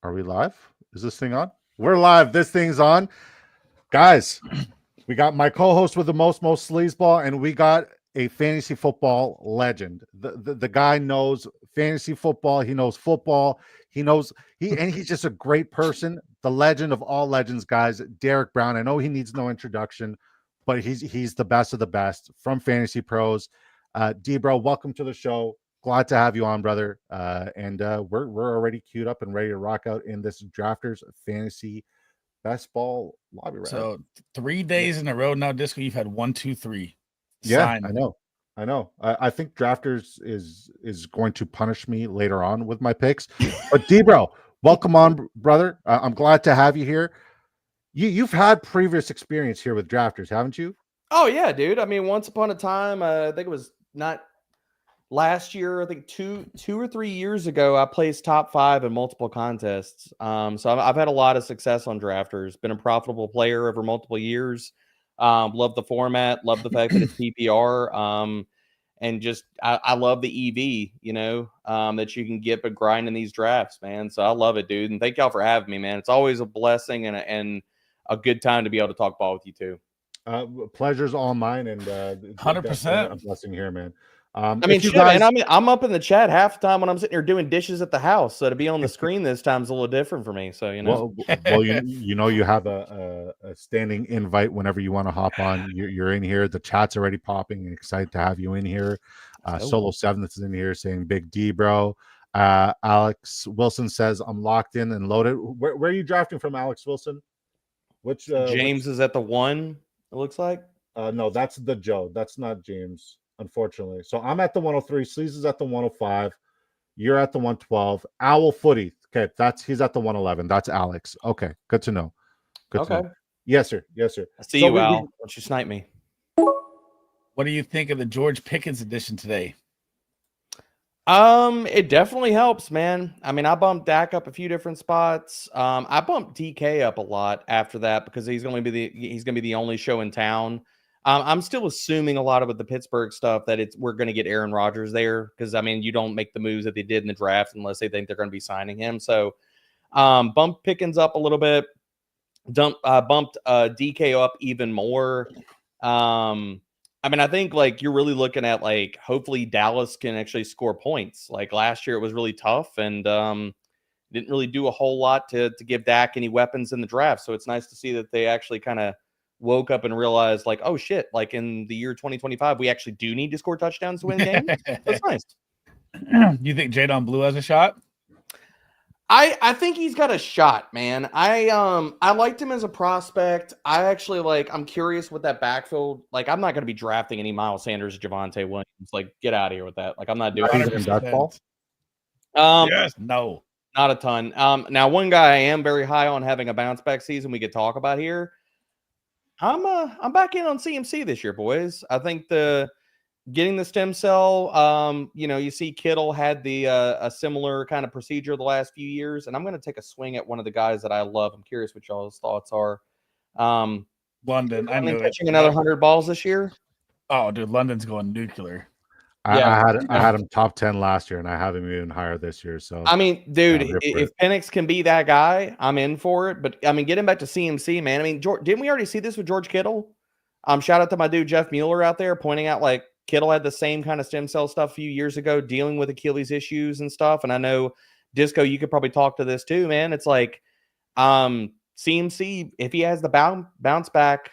Are we live? Is this thing on? We're live. This thing's on. Guys, we got my co-host with the most sleazeball, and we got a fantasy football legend. The guy knows fantasy football. He knows football. He's just a great person. The legend of all legends, guys. Derek Brown. I know he needs no introduction, but he's the best of the best from Fantasy Pros. D-Bro, welcome to the show. Glad to have you on, brother. We're already queued up and ready to rock out in this Drafters Fantasy Best Ball lobby. Right? So 3 days in a row now, Disco. You've had 1, 2, 3. Yeah, I know. I think Drafters is going to punish me later on with my picks. But D-Bro, welcome on, brother. I'm glad to have you here. You've had previous experience here with Drafters, haven't you? Oh yeah, dude. I mean, once upon a time, I think it was not last year. I think two or 3 years ago, I placed top 5 in multiple contests. So I've had a lot of success on Drafters. Been a profitable player over multiple years. Love the format. Love the fact that it's PPR. And just I love the EV, that you can get by grinding these drafts, man. So I love it, dude. And thank y'all for having me, man. It's always a blessing and a good time to be able to talk ball with you too. Pleasure's all mine, and 100% a blessing here, man. I mean, shit, man. I'm up in the chat half the time when I'm sitting here doing dishes at the house. So to be on the screen this time is a little different for me. So well, you have a standing invite whenever you want to hop on. You're in here. The chat's already popping. And excited to have you in here. Solo Seventh is in here saying "Big D, bro." Alex Wilson says I'm locked in and loaded. Where are you drafting from, Alex Wilson? Which James is at the 1. It looks like. No, that's the Joe. That's not James, unfortunately. So I'm at the 103. Sleez is at the 105. You're at the 112. Owl Footy. Okay, he's at the 111. That's Alex. Okay, good to know. Good to know. Yes, sir. I see you, Al. Don't you snipe me. What do you think of the George Pickens edition today? It definitely helps, man. I mean, I bumped Dak up a few different spots. I bumped DK up a lot after that because he's gonna be the only show in town. I'm still assuming a lot of the Pittsburgh stuff that we're going to get Aaron Rodgers there because, I mean, you don't make the moves that they did in the draft unless they think they're going to be signing him. So bumped Pickens up a little bit, bumped DK up even more. I mean, I think you're really looking at hopefully Dallas can actually score points. Like last year, it was really tough and didn't really do a whole lot to give Dak any weapons in the draft. So it's nice to see that they actually kind of woke up and realized oh shit, in the year 2025 we actually do need to score touchdowns to win games. That's nice. You think Jadon Blue has a shot? I think he's got a shot, man. I liked him as a prospect. I actually I'm curious with that backfield. I'm not going to be drafting any Miles Sanders, Javonte Williams. Get out of here with that. I'm not doing that. Yes, no, not a ton. Now one guy I am very high on having a bounce back season we could talk about here. I'm back in on CMC this year, boys. I think getting the stem cell, you see Kittle had a similar kind of procedure the last few years, and I'm going to take a swing at one of the guys that I love. I'm curious what y'all's thoughts are. London, I knew catching another 100 balls this year. Oh, dude, London's going nuclear. I had him top 10 last year, and I have him even higher this year. So I mean, dude, if Penix can be that guy, I'm in for it. But I mean, getting back to CMC, man. I mean, didn't we already see this with George Kittle? Shout out to my dude Jeff Mueller out there pointing out Kittle had the same kind of stem cell stuff a few years ago, dealing with Achilles issues and stuff. And I know Disco, you could probably talk to this too, man. It's CMC, if he has the bounce back,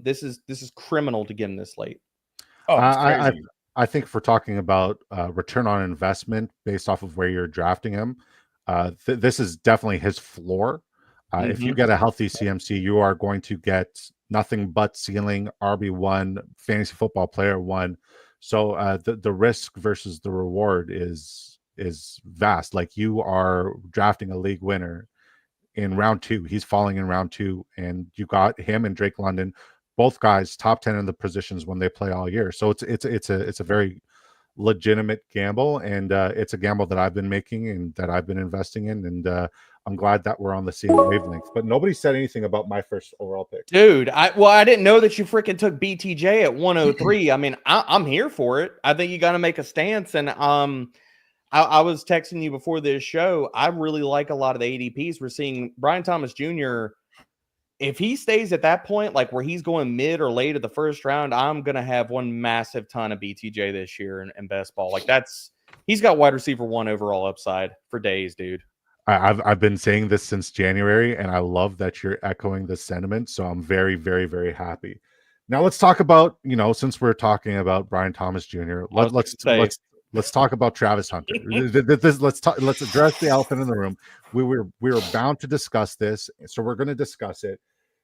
this is criminal to get him this late. Oh, it's crazy. I think if we're talking about return on investment based off of where you're drafting him, this is definitely his floor. If you get a healthy CMC, you are going to get nothing but ceiling RB1 fantasy football player 1. So the risk versus the reward is vast. You are drafting a league winner in round 2. He's falling in round 2, and you got him and Drake London, both guys top 10 in the positions when they play all year. So it's a very legitimate gamble, and it's a gamble that I've been making and that I've been investing in, and I'm glad that we're on the same wavelength. But nobody said anything about my first overall pick. Dude, I didn't know that you freaking took BTJ at 103. I mean, I'm here for it. I think you got to make a stance, and I was texting you before this show. I really like a lot of the ADPs. We're seeing Brian Thomas Jr. If he stays at that point, like where he's going mid or late of the first round, I'm going to have one massive ton of BTJ this year in best ball. Like he's got wide receiver 1 overall upside for days, dude. I've been saying this since January, and I love that you're echoing this sentiment. So I'm very, very, very happy. Now let's talk about, since we're talking about Brian Thomas Jr., let's talk about Travis Hunter. Let's address the elephant in the room. We were bound to discuss this, so we're going to discuss it.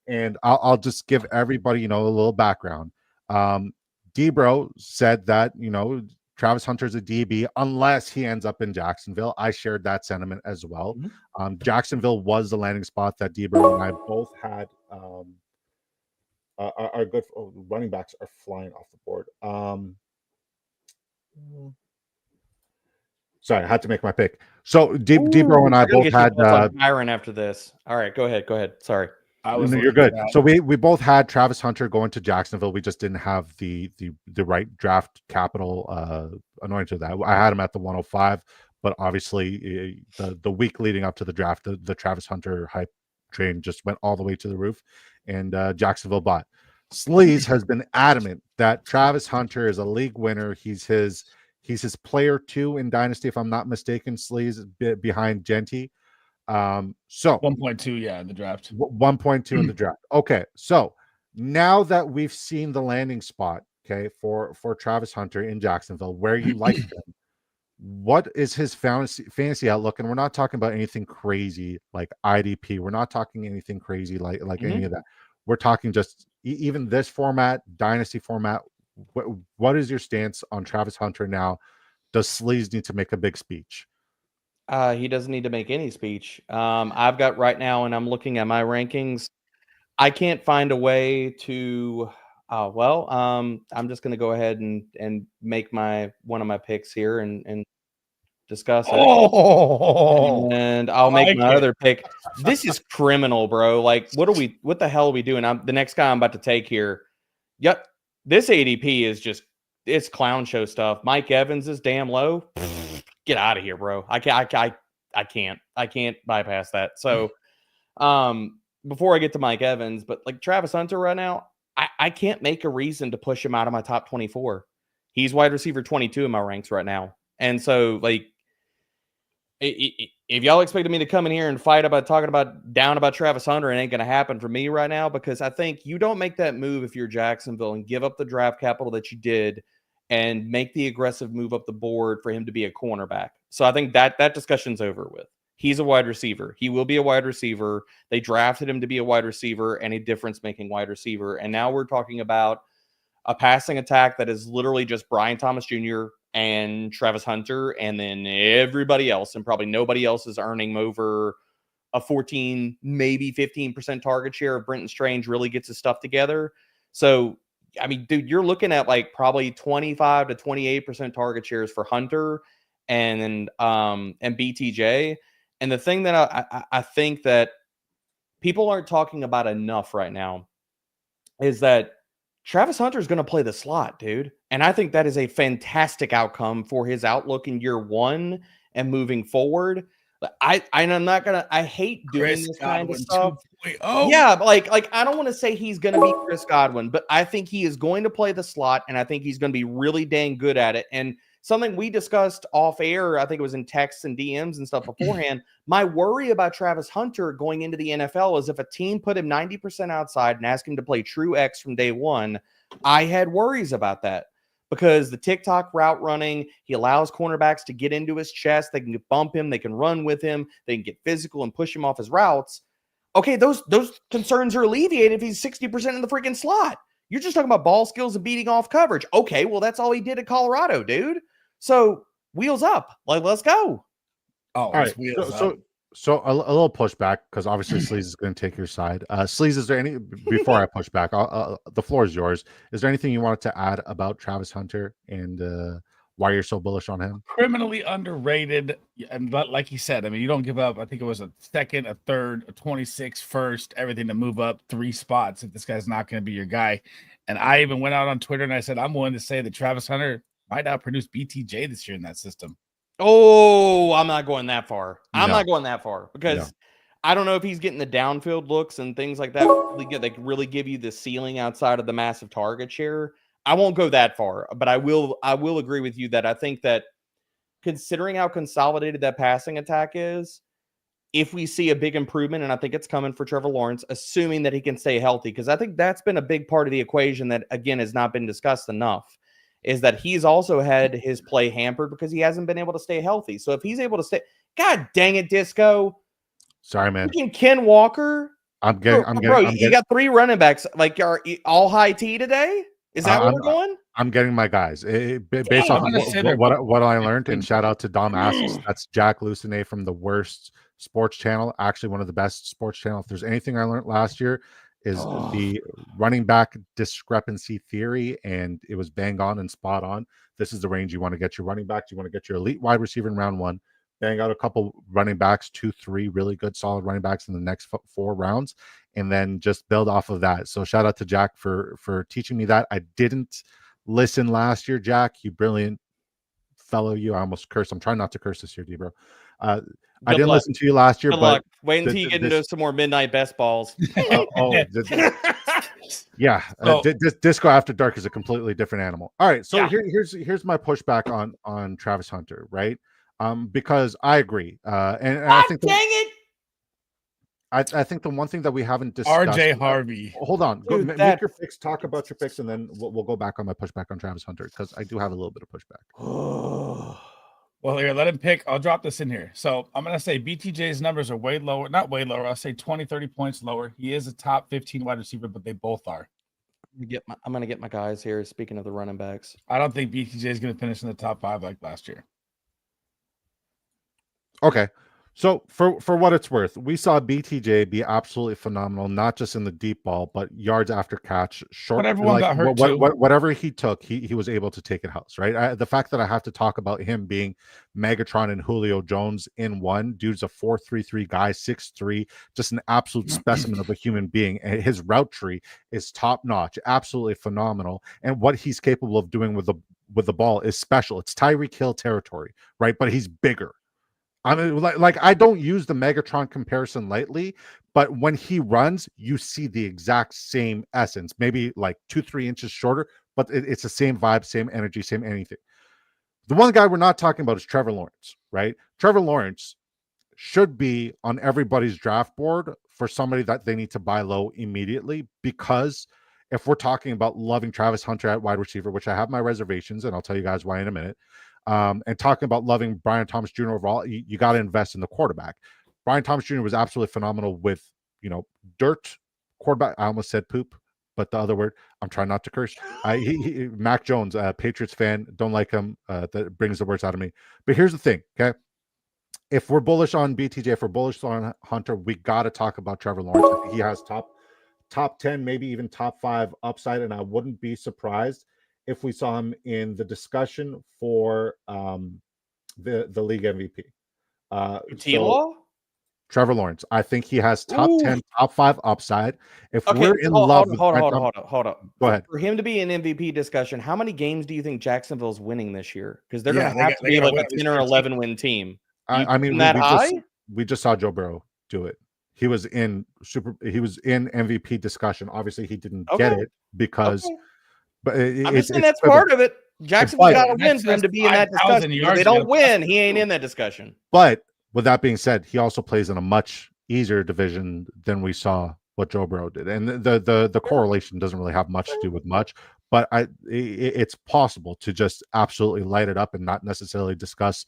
And I'll just give everybody, a little background. Debro said that, Travis Hunter's a DB unless he ends up in Jacksonville. I shared that sentiment as well. Jacksonville was the landing spot that Debro and I both had. Our good running backs are flying off the board. Sorry, I had to make my pick. So Debro and I both had Byron after this. All right, go ahead. Sorry. You're good. So we both had Travis Hunter going to Jacksonville. We just didn't have the right draft capital anointed to that. I had him at the 105, but obviously the week leading up to the draft, the Travis Hunter hype train just went all the way to the roof, and Jacksonville bought. Sleez has been adamant that Travis Hunter is a league winner. He's his player 2 in Dynasty, if I'm not mistaken. Sleez is behind Genty. So 1.2, in the draft. 1.2 in the draft. Okay, so now that we've seen the landing spot, for Travis Hunter in Jacksonville, where you like him, what is his fantasy outlook? And we're not talking about anything crazy like IDP. We're not talking anything crazy like any of that. We're talking just even this format, Dynasty format. What is your stance on Travis Hunter now? Does Sleez need to make a big speech? He doesn't need to make any speech. I've got right now, and I'm looking at my rankings. I can't find a way to. I'm just going to go ahead and make one of my picks here and discuss it. And I'll make my other pick. This is criminal, bro. Like, what the hell are we doing? The next guy I'm about to take here. Yep, this ADP is it's clown show stuff. Mike Evans is damn low. Get out of here, bro. I can't bypass that. So before I get to Mike Evans, but like Travis Hunter right now, I can't make a reason to push him out of my top 24. He's wide receiver 22 in my ranks right now. And so like if y'all expected me to come in here and fight about talking about down about Travis Hunter, it ain't going to happen for me right now, because I think you don't make that move if you're Jacksonville and give up the draft capital that you did and make the aggressive move up the board for him to be a cornerback. So I think that discussion's over with. He's a wide receiver. He will be a wide receiver. They drafted him to be a wide receiver and a difference-making wide receiver. And now we're talking about a passing attack that is literally just Brian Thomas Jr. and Travis Hunter, and then everybody else, and probably nobody else is earning over a 14, maybe 15% target share if Brenton Strange really gets his stuff together. So, I mean, dude, you're looking at like probably 25 to 28% target shares for Hunter and BTJ. And the thing that I think that people aren't talking about enough right now is that Travis Hunter is going to play the slot, dude. And I think that is a fantastic outcome for his outlook in year 1 and moving forward. I hate doing this kind of stuff. Yeah, but like I don't want to say he's going to be Chris Godwin, but I think he is going to play the slot, and I think he's going to be really dang good at it. And something we discussed off air, I think it was in texts and DMs and stuff beforehand. My worry about Travis Hunter going into the NFL is if a team put him 90% outside and asked him to play true X from day 1, I had worries about that. Because the TikTok route running, he allows cornerbacks to get into his chest. They can bump him. They can run with him. They can get physical and push him off his routes. Okay, those concerns are alleviated if he's 60% in the freaking slot. You're just talking about ball skills and beating off coverage. Okay, well, that's all he did at Colorado, dude. So wheels up. Like, let's go. Oh, all right. So a little pushback, because obviously Sleez is going to take your side. Sleez, is there any, before I push back, the floor is yours. Is there anything you wanted to add about Travis Hunter and why you're so bullish on him? Criminally underrated. But like you said, I mean, you don't give up, I think it was a second, a third, a 26 first, everything to move up 3 spots if this guy's not going to be your guy. And I even went out on Twitter and I said, I'm willing to say that Travis Hunter might outproduce BTJ this year in that system. Oh, I'm not going that far. I'm No. not going that far because No. I don't know if he's getting the downfield looks and things like that. They really give you the ceiling outside of the massive target share. I won't go that far, but I will agree with you that I think that considering how consolidated that passing attack is, if we see a big improvement, and I think it's coming for Trevor Lawrence, assuming that he can stay healthy, because I think that's been a big part of the equation that, again, has not been discussed enough, is that he's also had his play hampered because he hasn't been able to stay healthy. So if he's able to stay, God dang it, Disco. Sorry, man. Ken Walker. I'm Bro, you got 3 running backs. Like, are all high T today? Is that what we're doing? I'm getting my guys. Based off of what I learned, and shout out to Dom Asks. That's Jack Lucinet from the worst sports channel, actually one of the best sports channel. If there's anything I learned last year is the running back discrepancy theory, and it was bang on and spot on. This is the range you want to get your running backs. You want to get your elite wide receiver in round 1, bang out a couple running backs, 2, 3 really good solid running backs in the next 4 rounds, and then just build off of that. So shout out to Jack for teaching me that. I didn't listen last year, Jack. You brilliant fellow. You. I almost cursed. I'm trying not to curse this year, D, bro. I didn't listen to you last year. Good but luck. Wait until you get into some more midnight best balls. Yeah. Disco After Dark is a completely different animal. All right. So here's my pushback on Travis Hunter, right? Because I agree. And I think dang it. I think the one thing that we haven't discussed. RJ Harvey. Hold on. Dude, make your picks. Talk about your picks, and then we'll go back on my pushback on Travis Hunter because I do have a little bit of pushback. Well, here, let him pick. I'll drop this in here. So I'm going to say BTJ's numbers are way lower. Not way lower. I'll say 20, 30 points lower. He is a top 15 wide receiver, but they both are. I'm going to get my guys here. Speaking of the running backs. I don't think BTJ is going to finish in the top 5 like last year. Okay. So for what it's worth, we saw BTJ be absolutely phenomenal, not just in the deep ball, but yards after catch, short. But everyone got hurt too. Whatever he took, he was able to take it house, right? The fact that I have to talk about him being Megatron and Julio Jones in one, dude's a 4.33 guy, 6'3", just an absolute specimen of a human being. And his route tree is top notch, absolutely phenomenal. And what he's capable of doing with the ball is special. It's Tyreek Hill territory, right? But he's bigger. I mean, like I don't use the Megatron comparison lightly, but when he runs, you see the exact same essence, maybe like 2-3 inches shorter, but it's the same vibe, same energy, same anything. The one guy we're not talking about is Trevor Lawrence, right? Trevor Lawrence should be on everybody's draft board for somebody that they need to buy low immediately, because if we're talking about loving Travis Hunter at wide receiver, which I have my reservations, and I'll tell you guys why in a minute, and talking about loving Brian Thomas Jr. overall, you got to invest in the quarterback. Brian Thomas Jr. was absolutely phenomenal with, dirt quarterback. I almost said poop, but the other word, I'm trying not to curse. Mac Jones, Patriots fan, don't like him. That brings the words out of me. But here's the thing, okay? If we're bullish on BTJ, if we're bullish on Hunter, we got to talk about Trevor Lawrence. I think he has top 10, maybe even top 5 upside, and I wouldn't be surprised if we saw him in the discussion for the league MVP. Trevor Lawrence. I think he has top 10, top 5 upside. If we're in love with hold on. Go ahead. For him to be an MVP discussion, how many games do you think Jacksonville's winning this year? Because they're going to have to be like a 10 or 11 win team. I mean, we just saw Joe Burrow do it. He was in MVP discussion. Obviously, he didn't get it because. But I'm just saying that's part of it. Jacksonville got to win for him to be in that discussion. If they don't win, he ain't in that discussion. But with that being said, he also plays in a much easier division than we saw what Joe Burrow did, and the correlation doesn't really have much to do with much. But it's possible to just absolutely light it up and not necessarily discuss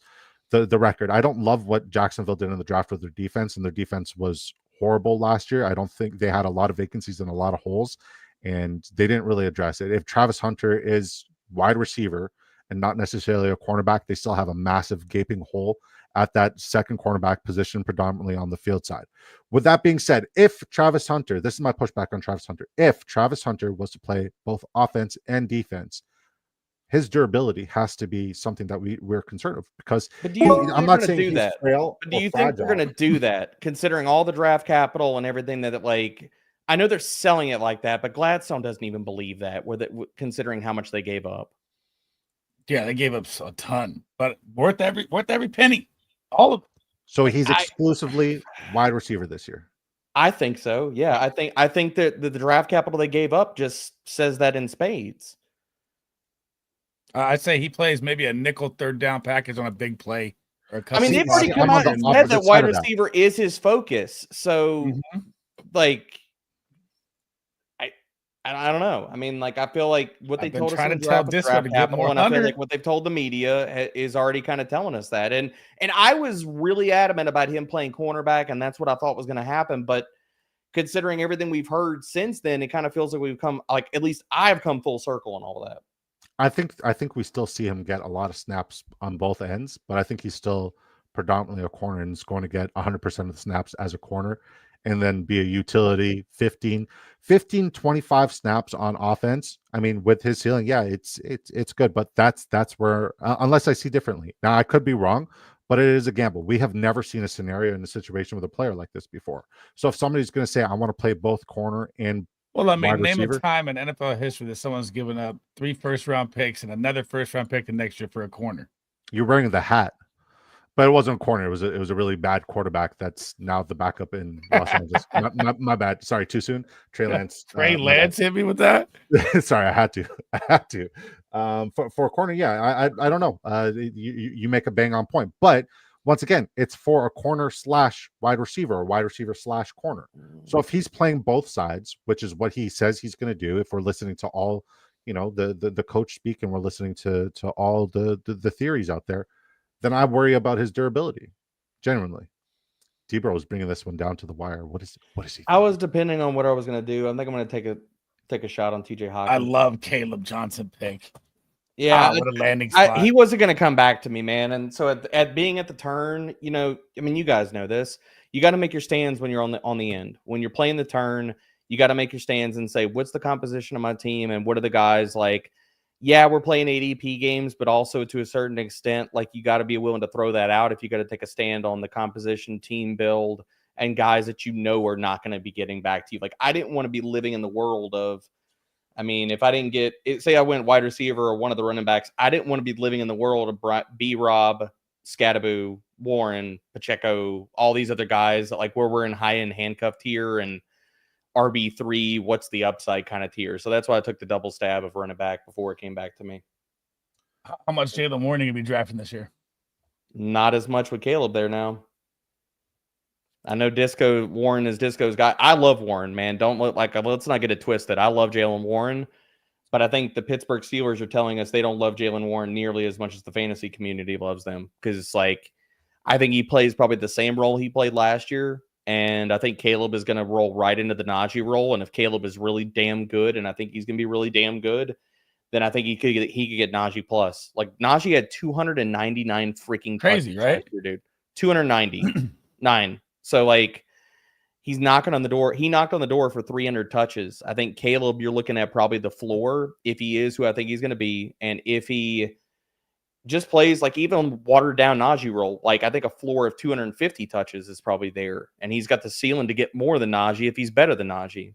the record. I don't love what Jacksonville did in the draft with their defense, and their defense was horrible last year. I don't think they had a lot of vacancies and a lot of holes, and they didn't really address it. If Travis Hunter is wide receiver and not necessarily a cornerback, they still have a massive gaping hole at that second cornerback position, predominantly on the field side. With that being said, if Travis Hunter, this is my pushback on Travis Hunter, if Travis Hunter was to play both offense and defense, his durability has to be something that we're concerned of, because I'm not saying he's frail. But do you think they're going to do that, considering all the draft capital and everything that, like, I know they're selling it like that, but Gladstone doesn't even believe that, considering how much they gave up. Yeah, they gave up a ton, but worth every penny. All of it. So he's exclusively wide receiver this year. I think so. Yeah, I think that the draft capital they gave up just says that in spades. I'd say he plays maybe a nickel third down package on a big play. I mean, they've already come out and said that wide receiver is his focus. So, like, I don't know. I mean, like, I feel like what they told us in the draft capital, and I feel like what they've told the media is already kind of telling us that. And I was really adamant about him playing cornerback, and that's what I thought was going to happen. But considering everything we've heard since then, it kind of feels like we've come, like, at least I've come full circle on all of that. I think we still see him get a lot of snaps on both ends, but I think he's still predominantly a corner and is going to get 100% of the snaps as a corner and then be a utility 15, 25 snaps on offense. I mean, with his ceiling, yeah, it's good, but that's where, unless I see differently. Now, I could be wrong, but it is a gamble. We have never seen a scenario in a situation with a player like this before. So if somebody's going to say, I want to play both corner and well, I mean, name a time in NFL history that someone's given up 3 first-round picks and another first-round pick the next year for a corner. You're wearing the hat, but it wasn't a corner. It was a really bad quarterback that's now the backup in Los Angeles. My bad. Sorry, too soon. Trey Lance. Trey Lance hit me with that. Sorry, I had to. For a corner, yeah. I don't know. You make a bang on point, but once again, it's for a corner / wide receiver or wide receiver / corner. So if he's playing both sides, which is what he says he's going to do, if we're listening to all, the coach speak and we're listening to all the theories out there, then I worry about his durability. Genuinely, Debro is bringing this one down to the wire. What is he? I was depending on what I was going to do. I think I'm going to take a shot on TJ Hawkins. I love Caleb Johnson pick. Yeah, what a landing spot. He wasn't going to come back to me, man. And so at being at the turn, I mean, you guys know this. You got to make your stands when you're on the end. When you're playing the turn, you got to make your stands and say, what's the composition of my team and what are the guys like? Yeah, we're playing ADP games, but also to a certain extent, like you got to be willing to throw that out if you got to take a stand on the composition, team build, and guys that are not going to be getting back to you. Like I didn't want to be living in the world of. I mean, if I didn't get it, say I went wide receiver or one of the running backs, I didn't want to be living in the world of B-Rob, Scadaboo, Warren, Pacheco, all these other guys like where we're in high-end handcuff tier and RB3, what's the upside kind of tier. So that's why I took the double stab of running back before it came back to me. How much Jalen Warren are you going to be drafting this year? Not as much with Caleb there now. I know Warren is Disco's guy. I love Warren, man. Let's not get it twisted. I love Jalen Warren, but I think the Pittsburgh Steelers are telling us they don't love Jalen Warren nearly as much as the fantasy community loves them. Because it's like, I think he plays probably the same role he played last year. And I think Caleb is going to roll right into the Najee role. And if Caleb is really damn good, and I think he's going to be really damn good, then I think he could get Najee plus. Like Najee had 299 freaking crazy, right? Year, dude. 299. So, like, he's knocking on the door. He knocked on the door for 300 touches. I think Caleb, you're looking at probably the floor if he is who I think he's going to be. And if he just plays, like, even watered down Najee role, like, I think a floor of 250 touches is probably there. And he's got the ceiling to get more than Najee if he's better than Najee.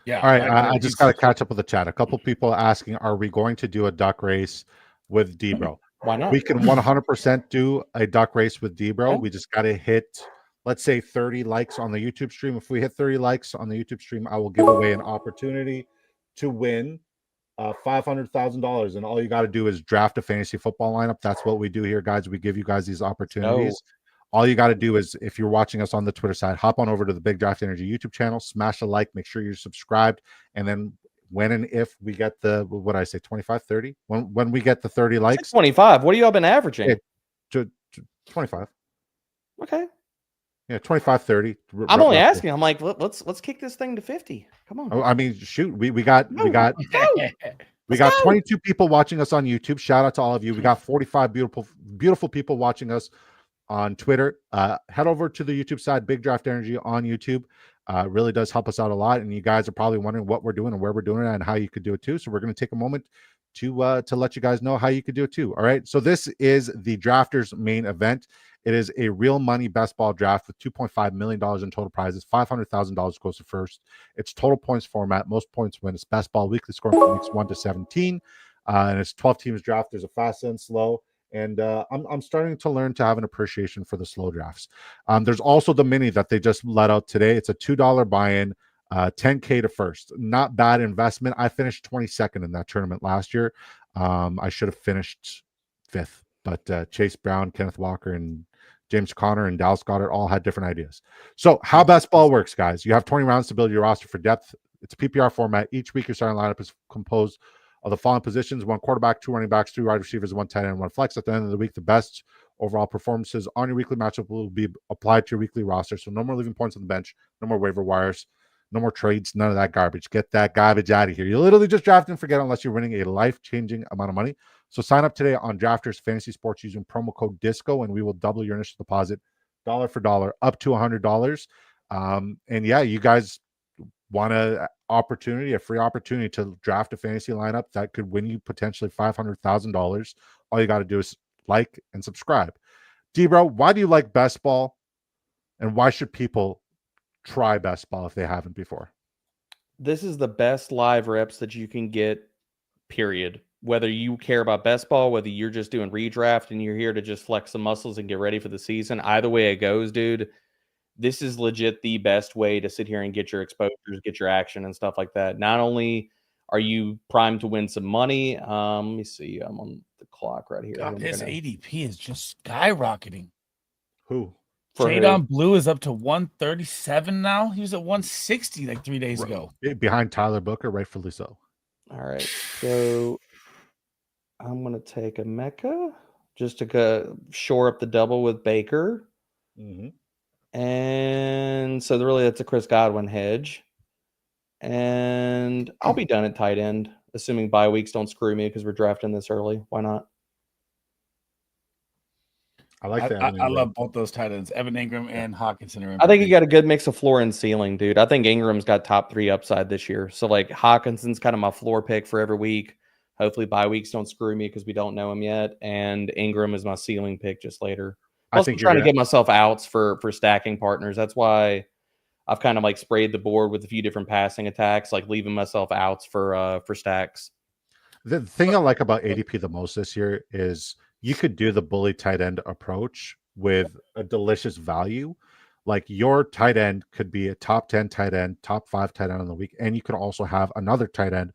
Yeah. All right. I just got to catch up with the chat. A couple people asking, are we going to do a duck race with Debro? Why not? We can 100% do a duck race with Debro. Okay. We just got to hit, let's say, 30 likes on the YouTube stream. If we hit 30 likes on the YouTube stream, I will give away an opportunity to win $500,000. And all you got to do is draft a fantasy football lineup. That's what we do here, guys. We give you guys these opportunities. All you got to do is, if you're watching us on the Twitter side, hop on over to the Big Draft Energy YouTube channel, smash a like, make sure you're subscribed, and then when and if we get the, what did I say, 25, 30? When we get the 30 likes. 25. What have y'all been averaging? 25. Okay. Yeah, 25, 30. I'm only asking. I'm like, let's kick this thing to 50. Come on. Oh, I mean, shoot. We got 22 people watching us on YouTube. Shout out to all of you. We got 45 beautiful people watching us on Twitter. Head over to the YouTube side, Big Draft Energy on YouTube. Really does help us out a lot, and you guys are probably wondering what we're doing and where we're doing it and how you could do it too. So we're going to take a moment to let you guys know how you could do it too. All right. So this is the Drafters main event. It is a real money best ball draft with $2.5 million in total prizes. $500,000 goes to first. It's total points format. Most points win. It's best ball weekly scoring from weeks 1 to 17. and it's 12 teams draft. There's a fast and slow. And I'm starting to learn to have an appreciation for the slow drafts. There's also the mini that they just let out today. It's a $2 buy-in, 10K to first. Not bad investment. I finished 22nd in that tournament last year. I should have finished 5th, but Chase Brown, Kenneth Walker, and James Conner and Dallas Goedert all had different ideas. So how best ball works, guys. You have 20 rounds to build your roster for depth. It's a PPR format. Each week your starting lineup is composed of the following positions: 1 quarterback, 2 running backs, 3 wide receivers, 1 tight end, and 1 flex. At the end of the week, the best overall performances on your weekly matchup will be applied to your weekly roster. So no more leaving points on the bench, no more waiver wires, no more trades, none of that garbage. Get that garbage out of here. You literally just draft and forget unless you're winning a life-changing amount of money. So sign up today on Drafters Fantasy Sports using promo code DISCO, and we will double your initial deposit dollar for dollar up to $100. And yeah, you guys want a free opportunity to draft a fantasy lineup that could win you potentially $500,000. All you got to do is like and subscribe. D-Bro, why do you like best ball, and why should people try best ball if they haven't before? This is the best live reps that you can get, period. Whether you care about best ball, whether you're just doing redraft and you're here to just flex some muscles and get ready for the season, either way it goes, dude, this is legit the best way to sit here and get your exposures, get your action and stuff like that. Not only are you primed to win some money, let me see, I'm on the clock right here. God, his ADP is just skyrocketing. Who? Jadon Blue is up to 137 now. He was at 160 like 3 days ago. Behind Tyler Booker, rightfully so. All right, so I'm going to take a Mecca just to shore up the double with Baker. Mm-hmm. And so really that's a Chris Godwin hedge. And I'll be done at tight end, assuming bye weeks don't screw me because we're drafting this early. Why not? I like that. I love both those tight ends, Evan Ingram and Hawkinson. I think you got a good mix of floor and ceiling, dude. I think Ingram's got top 3 upside this year. So like Hawkinson's kind of my floor pick for every week. Hopefully bye weeks don't screw me because we don't know him yet. And Ingram is my ceiling pick just later. Plus, I'm trying to get myself outs for stacking partners. That's why I've kind of like sprayed the board with a few different passing attacks, like leaving myself outs for stacks. The thing I like about ADP the most this year is you could do the bully tight end approach with a delicious value. Like your tight end could be a top 10 tight end, top 5 tight end on the week. And you can also have another tight end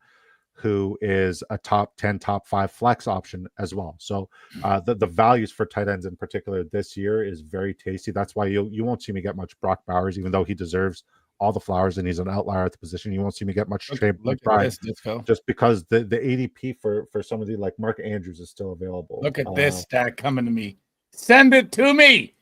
who is a top 10, top 5 flex option as well. So the values for tight ends in particular this year is very tasty. That's why you won't see me get much Brock Bowers, even though he deserves all the flowers and he's an outlier at the position. You won't see me get much Trey McBride just because the ADP for somebody like Mark Andrews is still available. Look at this stack coming to me. Send it to me.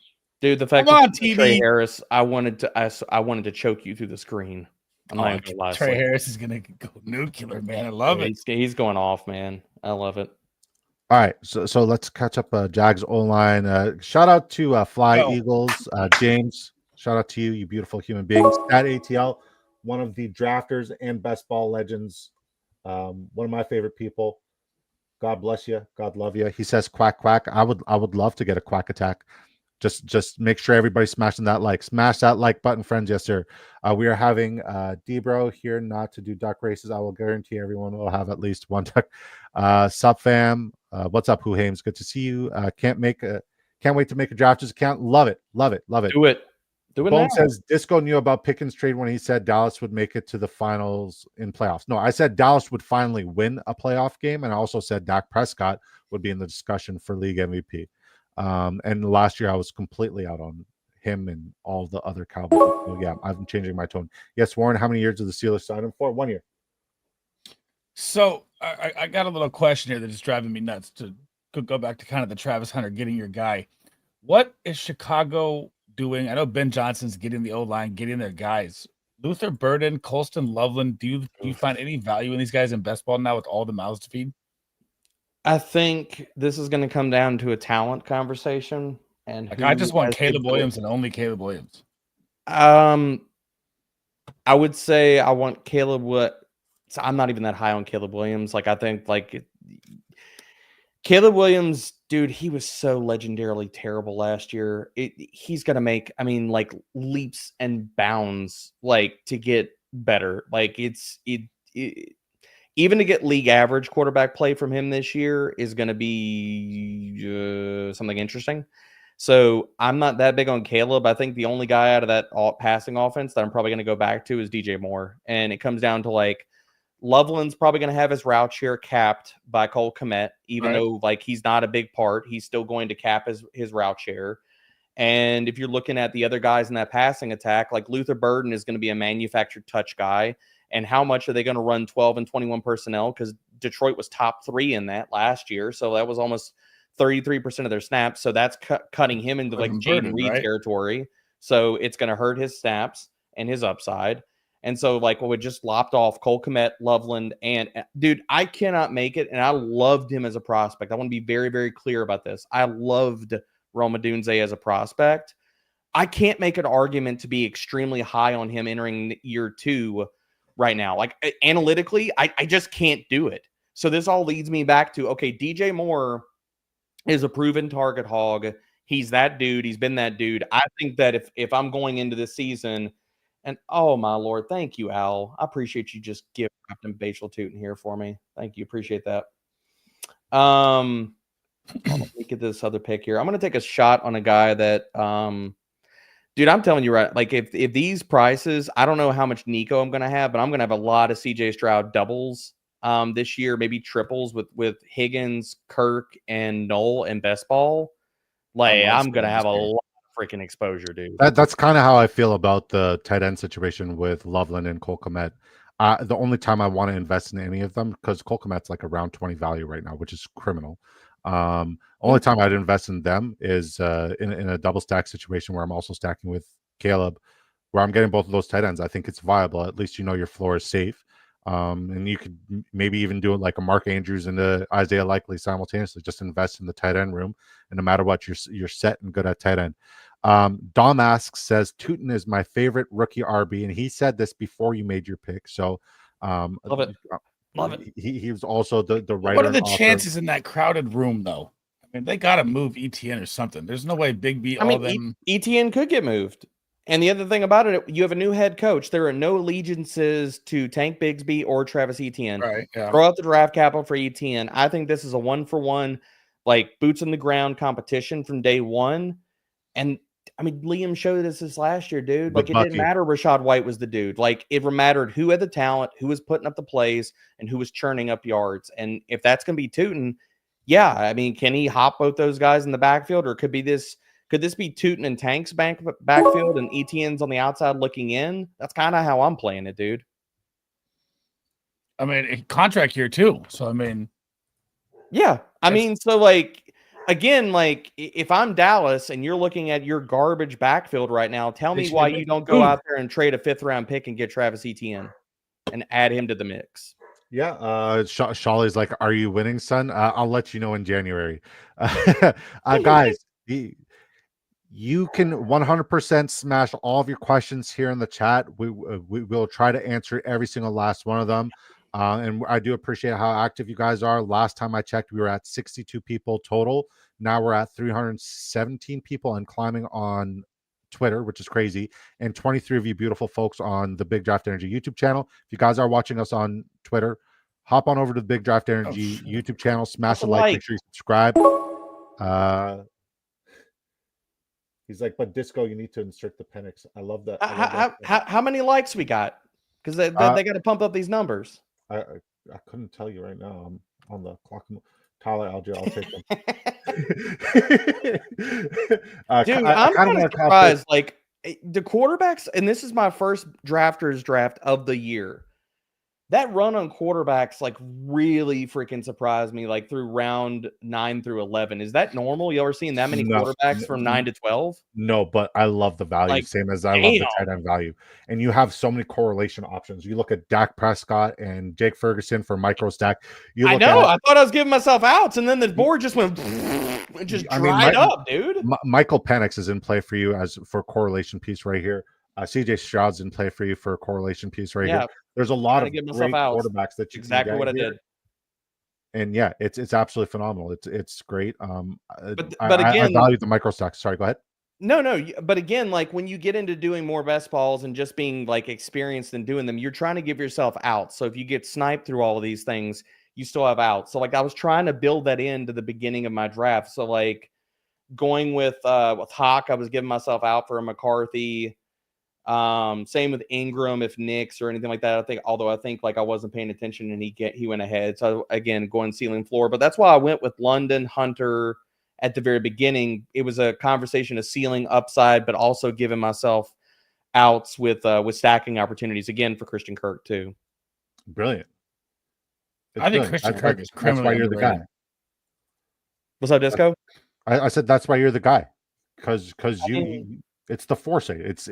Dude, the fact that Trey Harris, I wanted to choke you through the screen. Trey Harris is gonna go nuclear, man. I love it. He's going off, man. I love it. All right, so let's catch up Jags O-line. Shout out to Fly Eagles, James. Shout out to you, you beautiful human beings. At ATL, one of the drafters and best ball legends. One of my favorite people. God bless you. God love you. He says quack quack. I would love to get a quack attack. Just make sure everybody's smashing that like. Smash that like button, friends. Yes, sir. We are having D-Bro here not to do duck races. I will guarantee everyone will have at least one duck. Sup fam. What's up, Who Hames? Good to see you. Can't wait to make a drafters account. Love it. Do it. Bone says Disco knew about Pickens' trade when he said Dallas would make it to the finals in playoffs. No, I said Dallas would finally win a playoff game, and I also said Dak Prescott would be in the discussion for league MVP. And last year I was completely out on him and all the other Cowboys. So yeah, I'm changing my tone. Yes, Warren, how many years did the Steelers sign him for? 1 year. So I got a little question here that is driving me nuts to go back to kind of the Travis Hunter getting your guy. What is Chicago doing? I know Ben Johnson's getting the O-line, getting their guys. Luther Burden, Colston Loveland, do you find any value in these guys in best ball now with all the mouths to feed? I think this is going to come down to a talent conversation. And I just want Caleb Williams and only Caleb Williams. I would say I want Caleb. I'm not even that high on Caleb Williams. Like I think Caleb Williams, dude, he was so legendarily terrible last year. He's going to make, leaps and bounds, to get better. even to get league average quarterback play from him this year is going to be something interesting. So I'm not that big on Caleb. I think the only guy out of that passing offense that I'm probably going to go back to is DJ Moore. And it comes down to like Loveland's probably going to have his route share capped by Cole Kmet, even though like he's not a big part. He's still going to cap his route share. And if you're looking at the other guys in that passing attack, like Luther Burden is going to be a manufactured touch guy. And how much are they going to run 12 and 21 personnel? Because Detroit was top 3 in that last year. So that was almost 33% of their snaps. So that's cutting him into like Jaden Reed territory. So it's going to hurt his snaps and his upside. And so like we just lopped off Cole Kmet, Loveland, and dude, I cannot make it. And I loved him as a prospect. I want to be very, very clear about this. I loved Rome Odunze as a prospect. I can't make an argument to be extremely high on him entering year 2 right now. Like analytically, I just can't do it. So this all leads me back to, okay, DJ Moore is a proven target hog. He's that dude. He's been that dude. I think that if I'm going into this season, and oh my Lord, thank you, Al. I appreciate you just giving Captain Bachel Tootin here for me. Thank you. Appreciate that. Let me get this other pick here. I'm going to take a shot on a guy that, dude, I'm telling you right. Like if these prices, I don't know how much Nico I'm going to have, but I'm going to have a lot of CJ Stroud doubles this year, maybe triples with Higgins, Kirk, and Knoll and best ball. Like I'm going to have a lot of freaking exposure, dude. That's kind of how I feel about the tight end situation with Loveland and Cole Kmet. The only time I want to invest in any of them, because Cole Kmet's like around 20 value right now, which is criminal. Only time I'd invest in them is in a double stack situation where I'm also stacking with Caleb, where I'm getting both of those tight ends. I think it's viable. At least you know your floor is safe. And you could maybe even do it like a Mark Andrews and a Isaiah Likely simultaneously. Just invest in the tight end room, and no matter what, you're set and good at tight end. Dom says Tootin is my favorite rookie RB, and he said this before you made your pick. So love it. Love it. He was also the writer. What are the chances in that crowded room, though? I mean, they got to move ETN or something. There's no way Big B. ETN could get moved. And the other thing about it, you have a new head coach. There are no allegiances to Tank Bigsby or Travis Etienne. Right. Yeah. Throw out the draft capital for Etienne. I think this is a 1-for-1, like boots in the ground competition from day one. And I mean, Liam showed us this last year, dude. Like it didn't matter. Rashad White was the dude. Like it mattered who had the talent, who was putting up the plays, and who was churning up yards. And if that's going to be Tootin, yeah, I mean, can he hop both those guys in the backfield, or could this be Tootin and Tank's backfield and Etienne's on the outside looking in? That's kind of how I'm playing it, dude. I mean, contract year too. So, I mean. Yeah. I mean, so like, again, like if I'm Dallas and you're looking at your garbage backfield right now, tell me why you don't go out there and trade a 5th-round pick and get Travis Etienne and add him to the mix. Yeah, Shawley's like, "Are you winning, son?" I'll let you know in January. Guys, you can 100% smash all of your questions here in the chat. We will try to answer every single last one of them. And I do appreciate how active you guys are. Last time I checked, we were at 62 people total. Now we're at 317 people and climbing on Twitter, which is crazy, and 23 of you beautiful folks on the Big Draft Energy YouTube channel. If you guys are watching us on Twitter, hop on over to the Big Draft Energy YouTube channel, smash the like, make sure you subscribe. He's like, but Disco, you need to insert the Penix. I love that. How many likes we got? Because they got to pump up these numbers. I couldn't tell you right now. I'm on the clock. Tyler Algier, I'll take them. Dude, I'm kind of surprised. Like the quarterbacks, and this is my first drafters draft of the year. That run on quarterbacks like really freaking surprised me. Like through round 9 through 11, is that normal? You ever seen that many quarterbacks from 9 to 12? No, but I love the value, like, same as I love the tight end value. And you have so many correlation options. You look at Dak Prescott and Jake Ferguson for micro stack. I thought I was giving myself outs, and then the board just went and just dried up, dude. Michael Penix is in play for you as for correlation piece right here. CJ Stroud's in play for you for a correlation piece right here. There's a lot of great quarterbacks that you exactly what I did. And yeah, it's absolutely phenomenal. It's great. But again, I value the micro stacks. Sorry, go ahead. No. But again, like when you get into doing more best balls and just being like experienced in doing them, you're trying to give yourself out. So if you get sniped through all of these things, you still have out. So like I was trying to build that into the beginning of my draft. So like going with Hawk, I was giving myself out for a McCarthy. Same with Ingram if Knicks or anything like that. I think like I wasn't paying attention and he went ahead. So again, going ceiling floor. But that's why I went with London, Hunter at the very beginning. It was a conversation of ceiling upside, but also giving myself outs with stacking opportunities again for Christian Kirk too. Brilliant. I think Christian Kirk is criminally That's why you're the guy. What's up, Disco? I said that's why you're the guy, because it's the foresight.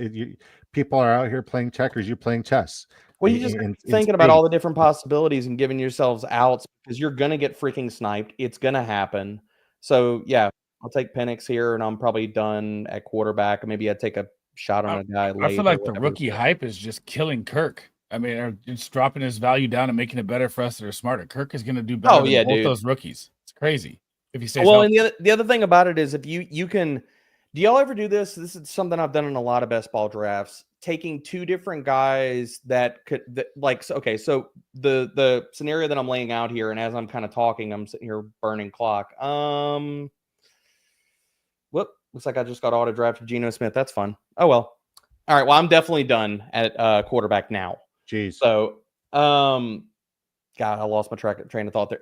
People are out here playing checkers. You're playing chess. Well, you just thinking about all the different possibilities and giving yourselves outs because you're gonna get freaking sniped. It's gonna happen. So yeah, I'll take Penix here, and I'm probably done at quarterback. Maybe I'd take a shot on a guy late. I feel like the rookie hype is just killing Kirk. I mean, or it's dropping his value down and making it better for us that are smarter. Kirk is going to do better than both those rookies. It's crazy if he stays healthy. And the other thing about it is if you can, do y'all ever do this? This is something I've done in a lot of best ball drafts. Taking two different guys that could so the scenario that I'm laying out here, and as I'm kind of talking, I'm sitting here burning clock. Looks like I just got auto drafted Geno Smith. That's fun. Oh well. All right. Well, I'm definitely done at quarterback now. Jeez. So, God, I lost my train of thought there.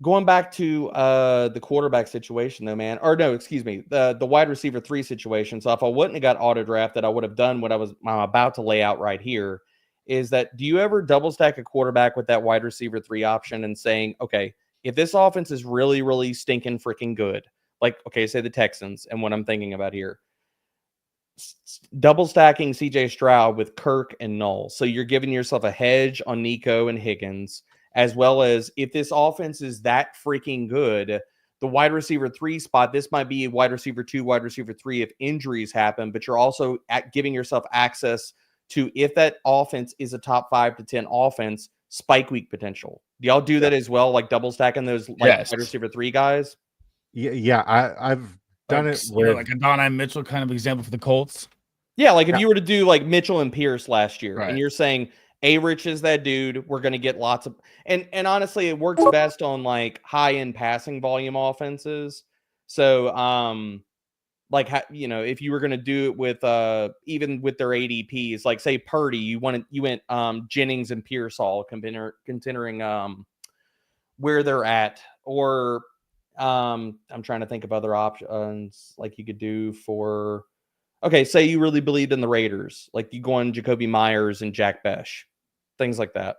Going back to the quarterback situation, though, man. Or no, excuse me, the wide receiver 3 situation. So if I wouldn't have got auto drafted, I would have done what I'm about to lay out right here. Is that, do you ever double stack a quarterback with that wide receiver 3 option and saying, okay, if this offense is really, really stinking freaking good, like, okay, say the Texans, and what I'm thinking about here, double stacking CJ Stroud with Kirk and Null. So you're giving yourself a hedge on Nico and Higgins, as well as if this offense is that freaking good, the wide receiver 3 spot, this might be a wide receiver 2, wide receiver 3 if injuries happen, but you're also giving yourself access to, if that offense is a top 5 to 10 offense, spike week potential. Do y'all do that as well? Like double stacking those wide receiver 3 guys? Yeah. I've done it with like a Don Mitchell kind of example for the Colts. Yeah, like if you were to do like Mitchell and Pierce last year, right, and you're saying A-Rich is that dude, we're going to get lots of, and honestly, it works best on like high-end passing volume offenses. So, if you were going to do it with even with their ADPs, like say Purdy, you went Jennings and Pearsall, considering where they're at, or I'm trying to think of other options like you could do for. Okay, say you really believed in the Raiders, like you go on Jacoby Myers and Jack Besh, things like that.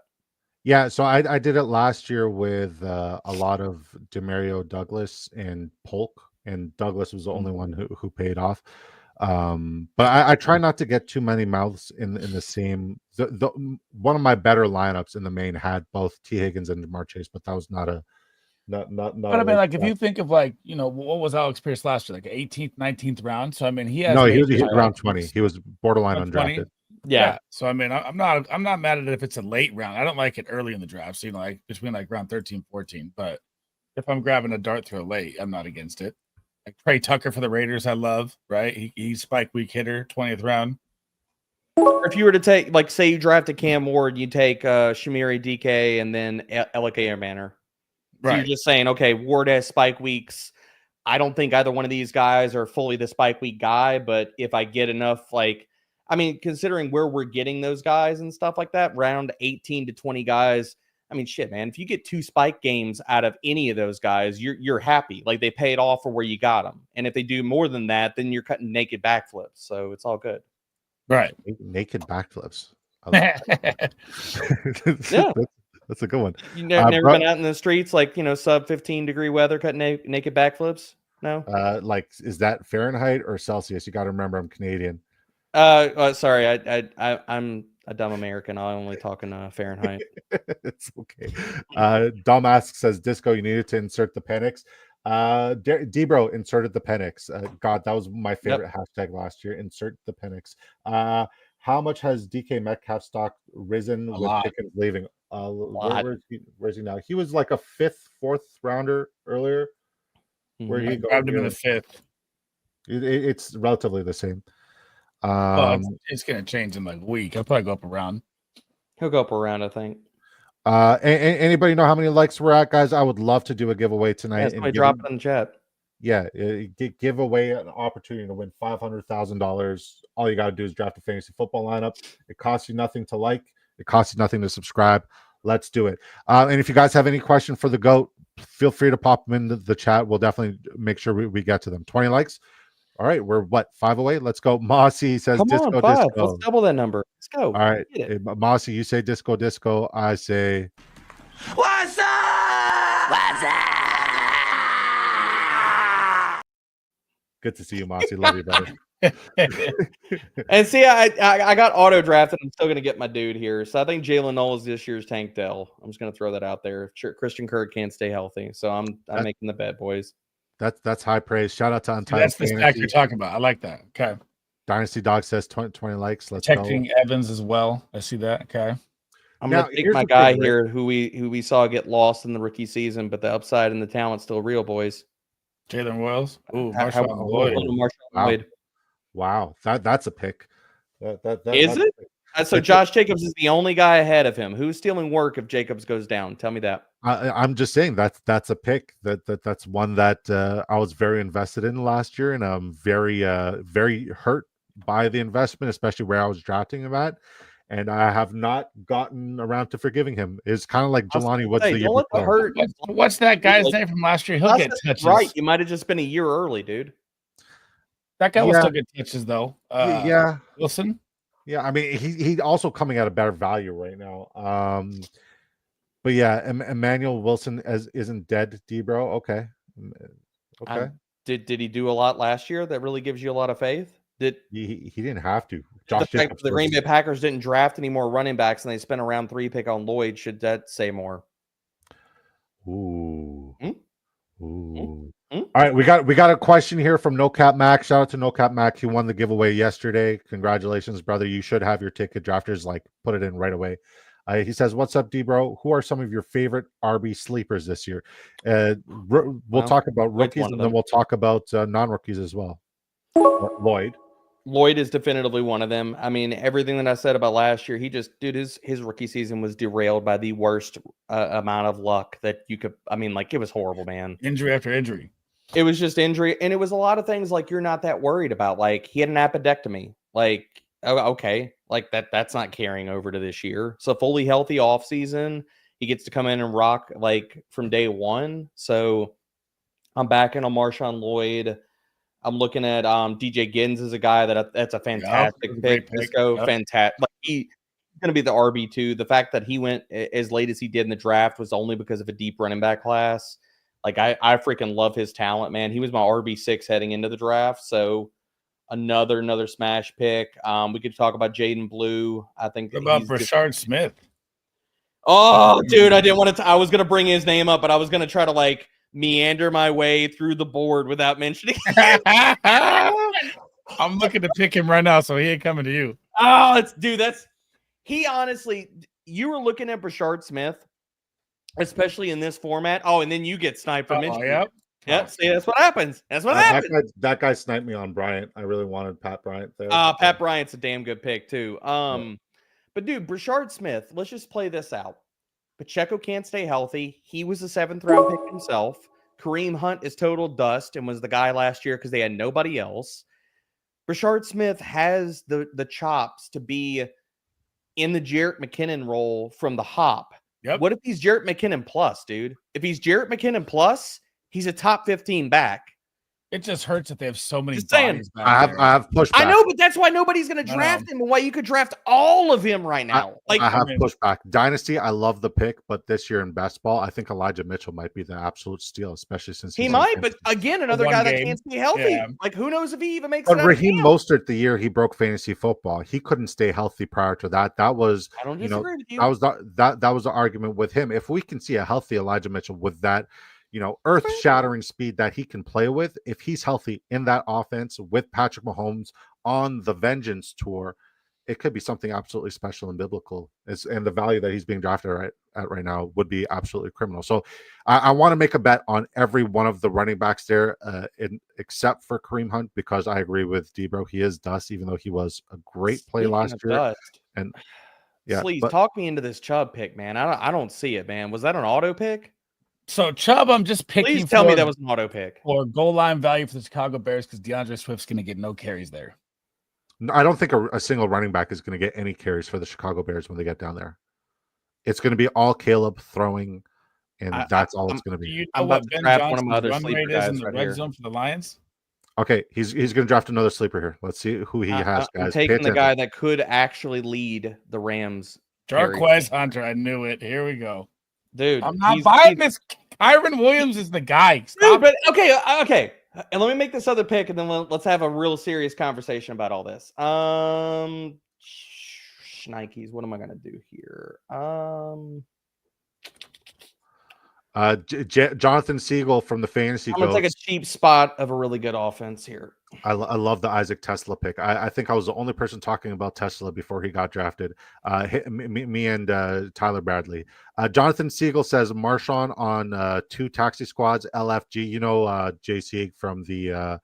Yeah, so I did it last year with a lot of Demario Douglas and Polk, and Douglas was the only one who paid off. But I try not to get too many mouths in the same. One of my better lineups in the main had both T. Higgins and Jamar Chase, but that was not. But I mean, like if you think of like, what was Alex Pierce last year, like 18th, 19th round. So I mean, he has he was round 20. He was borderline undrafted. Yeah. So I mean, I'm not mad at it if it's a late round. I don't like it early in the draft. So like between like round 13, 14. But if I'm grabbing a dart throw late, I'm not against it. Like Trey Tucker for the Raiders, I love. Right, he's spike week hitter, 20th round. Or if you were to take, like, say you drafted Cam Ward, you take Shamiri DK and then Elike Manor. So right. You're just saying, okay, Ward has spike weeks. I don't think either one of these guys are fully the spike week guy, but if I get enough, considering where we're getting those guys and stuff like that, round 18 to 20 guys, I mean, shit, man, if you get 2 spike games out of any of those guys, you're happy. Like, they paid off for where you got them. And if they do more than that, then you're cutting naked backflips. So it's all good. Right. Naked backflips. Yeah. That's a good one. You never been out in the streets, like, sub 15 degree weather, cutting naked backflips? No? Is that Fahrenheit or Celsius? You got to remember I'm Canadian. Sorry, I'm a dumb American. I only talk in Fahrenheit. It's okay. Dom says, Disco, you needed to insert the Penix. Debro inserted the Penix. God, that was my favorite hashtag last year. Insert the Penix. How much has DK Metcalf stock risen with Pickens leaving? Where's he now? He was like a 5th, 4th rounder earlier. Where he grabbed him in the 5th. It's relatively the same. It's going to change in like a week. I'll probably go up around. He'll go up around, I think. Anybody know how many likes we're at, guys? I would love to do a giveaway tonight. Yeah, somebody drop it in the chat. Yeah, give away an opportunity to win $500,000. All you got to do is draft a fantasy football lineup. It costs you nothing to like. It costs you nothing to subscribe. Let's do it. And if you guys have any question for the GOAT, feel free to pop them into the chat. We'll definitely make sure we get to them. 20 likes. All right, we're 5 away. Let's go. Mossy says Come disco, on, 5. disco. Let's double that number. Let's go. All right, Mossy, you say disco, disco. I say, what's up? What's up? good to see you, Mossy. Love you, brother. And see, I got auto drafted. I'm still going to get my dude here. So I think Jalen Noel is this year's Tank Dell. I'm just going to throw that out there. Christian Kirk can't stay healthy. So I'm making the bet, boys. That's high praise. Shout out to Untitled. That's the stack you're talking about. I like that. Okay. Dynasty Dog says 20 likes. Let's Protecting go. Evans as well. I see that. Okay. I'm going to take my guy here who we saw get lost in the rookie season, but the upside and the talent's still real, boys. Jalen Wells. Ooh, Marshawn Lloyd. Wow. That's a pick. Is it? So Josh Jacobs is the only guy ahead of him. Who's stealing work if Jacobs goes down? Tell me that. I'm just saying that's a pick that's one that I was very invested in last year, and I'm very hurt by the investment, especially where I was drafting him at, and I have not gotten around to forgiving him. It's kind of like Jelani Woods the year before. What's that guy's name from last year? He'll get touches. Right, you might have just been a year early, dude. That guy will still get touches though. Wilson. Yeah, I mean he also coming at a better value right now. But yeah, Emmanuel Wilson isn't dead, D-bro. Okay. Did he do a lot last year that really gives you a lot of faith? He didn't have to. The fact that the Green Bay Packers didn't draft any more running backs and they spent a round 3 pick on Lloyd, should that say more? Ooh. Ooh. All right, we got a question here from No Cap Mac. Shout out to No Cap Mac. He won the giveaway yesterday. Congratulations, brother. You should have your ticket. Drafters, put it in right away. He says, "What's up, D-bro? Who are some of your favorite RB sleepers this year?" We'll talk about rookies, and then we'll talk about non-rookies as well. Lloyd is definitively one of them. I mean, everything that I said about last year, his rookie season was derailed by the worst amount of luck that you could. I mean, it was horrible, man. Injury after injury. It was just injury, and it was a lot of things you're not that worried about. He had an appendectomy. Okay, that's not carrying over to this year. So fully healthy off season, he gets to come in and rock from day one. So I'm backing on Marshawn Lloyd. I'm looking at DJ Giddens as a guy that's a fantastic pick. Disco, fantastic. He's going to be the RB2. The fact that he went as late as he did in the draft was only because of a deep running back class. I freaking love his talent, man. He was my RB6 heading into the draft. So another smash pick. We could talk about Jaden Blue. I think. What about Brashard Smith? Oh, dude, I didn't want to. I was going to bring his name up, but I was going to try to meander my way through the board without mentioning. I'm looking to pick him right now, so he ain't coming to you. Oh, he honestly. You were looking at Brashard Smith, especially in this format. Oh, and then you get sniped for mentioning. Yep. See, that's what happens. That guy sniped me on Bryant. I really wanted Pat Bryant there. Pat Bryant's a damn good pick too. But dude, Brashard Smith, let's just play this out. Pacheco can't stay healthy. He was a 7th round pick himself. Kareem Hunt is total dust and was the guy last year because they had nobody else. Brashard Smith has the chops to be in the Jarrett McKinnon role from the hop. Yep. What if he's Jarrett McKinnon plus, dude? If he's Jarrett McKinnon plus, he's a top 15 back. It just hurts that they have so many bodies back I have pushback. I know, but that's why nobody's going to draft him and why you could draft all of him right now. I have pushback. Dynasty, I love the pick, but this year in best ball, I think Elijah Mitchell might be the absolute steal, especially since he might. But again, another guy that can't stay healthy. Yeah. Who knows if he even makes it? But Raheem Mostert, the year he broke fantasy football, he couldn't stay healthy prior to that. That was I don't disagree with you. That was the argument with him. If we can see a healthy Elijah Mitchell with that, earth-shattering speed that he can play with, if he's healthy in that offense with Patrick Mahomes on the Vengeance tour, it could be something absolutely special and biblical. And the value that he's being drafted at right now would be absolutely criminal. So I want to make a bet on every one of the running backs there, except for Kareem Hunt, because I agree with Debro. He is dust, even though he was a great play last year. Dust. And yeah, Sleez, talk me into this Chubb pick, man. I don't see it, man. Was that an auto pick? So Chubb, I'm just picking. Please tell me that was an auto pick. Or goal line value for the Chicago Bears because DeAndre Swift's going to get no carries there. No, I don't think a single running back is going to get any carries for the Chicago Bears when they get down there. It's going to be all Caleb throwing, and that's all it's going to be. You know what Ben Johnson's run rate is in the red zone for the Lions? Okay, he's going to draft another sleeper here. Let's see who he has, guys. I'm taking the guy that could actually lead the Rams. Jarquez Hunter. I knew it. Here we go. Dude, I'm not buying this. Kyron Williams is the guy. Dude, but okay. And let me make this other pick, and then let's have a real serious conversation about all this. Schnikes, what am I gonna do here? Jonathan Siegel from the Fantasy Goats. I'm gonna take a cheap spot of a really good offense here. I love the Isaac Tesla pick. I think I was the only person talking about Tesla before he got drafted. Me and Tyler Bradley. Jonathan Siegel says Marshawn on 2 taxi squads, LFG. You know JC from the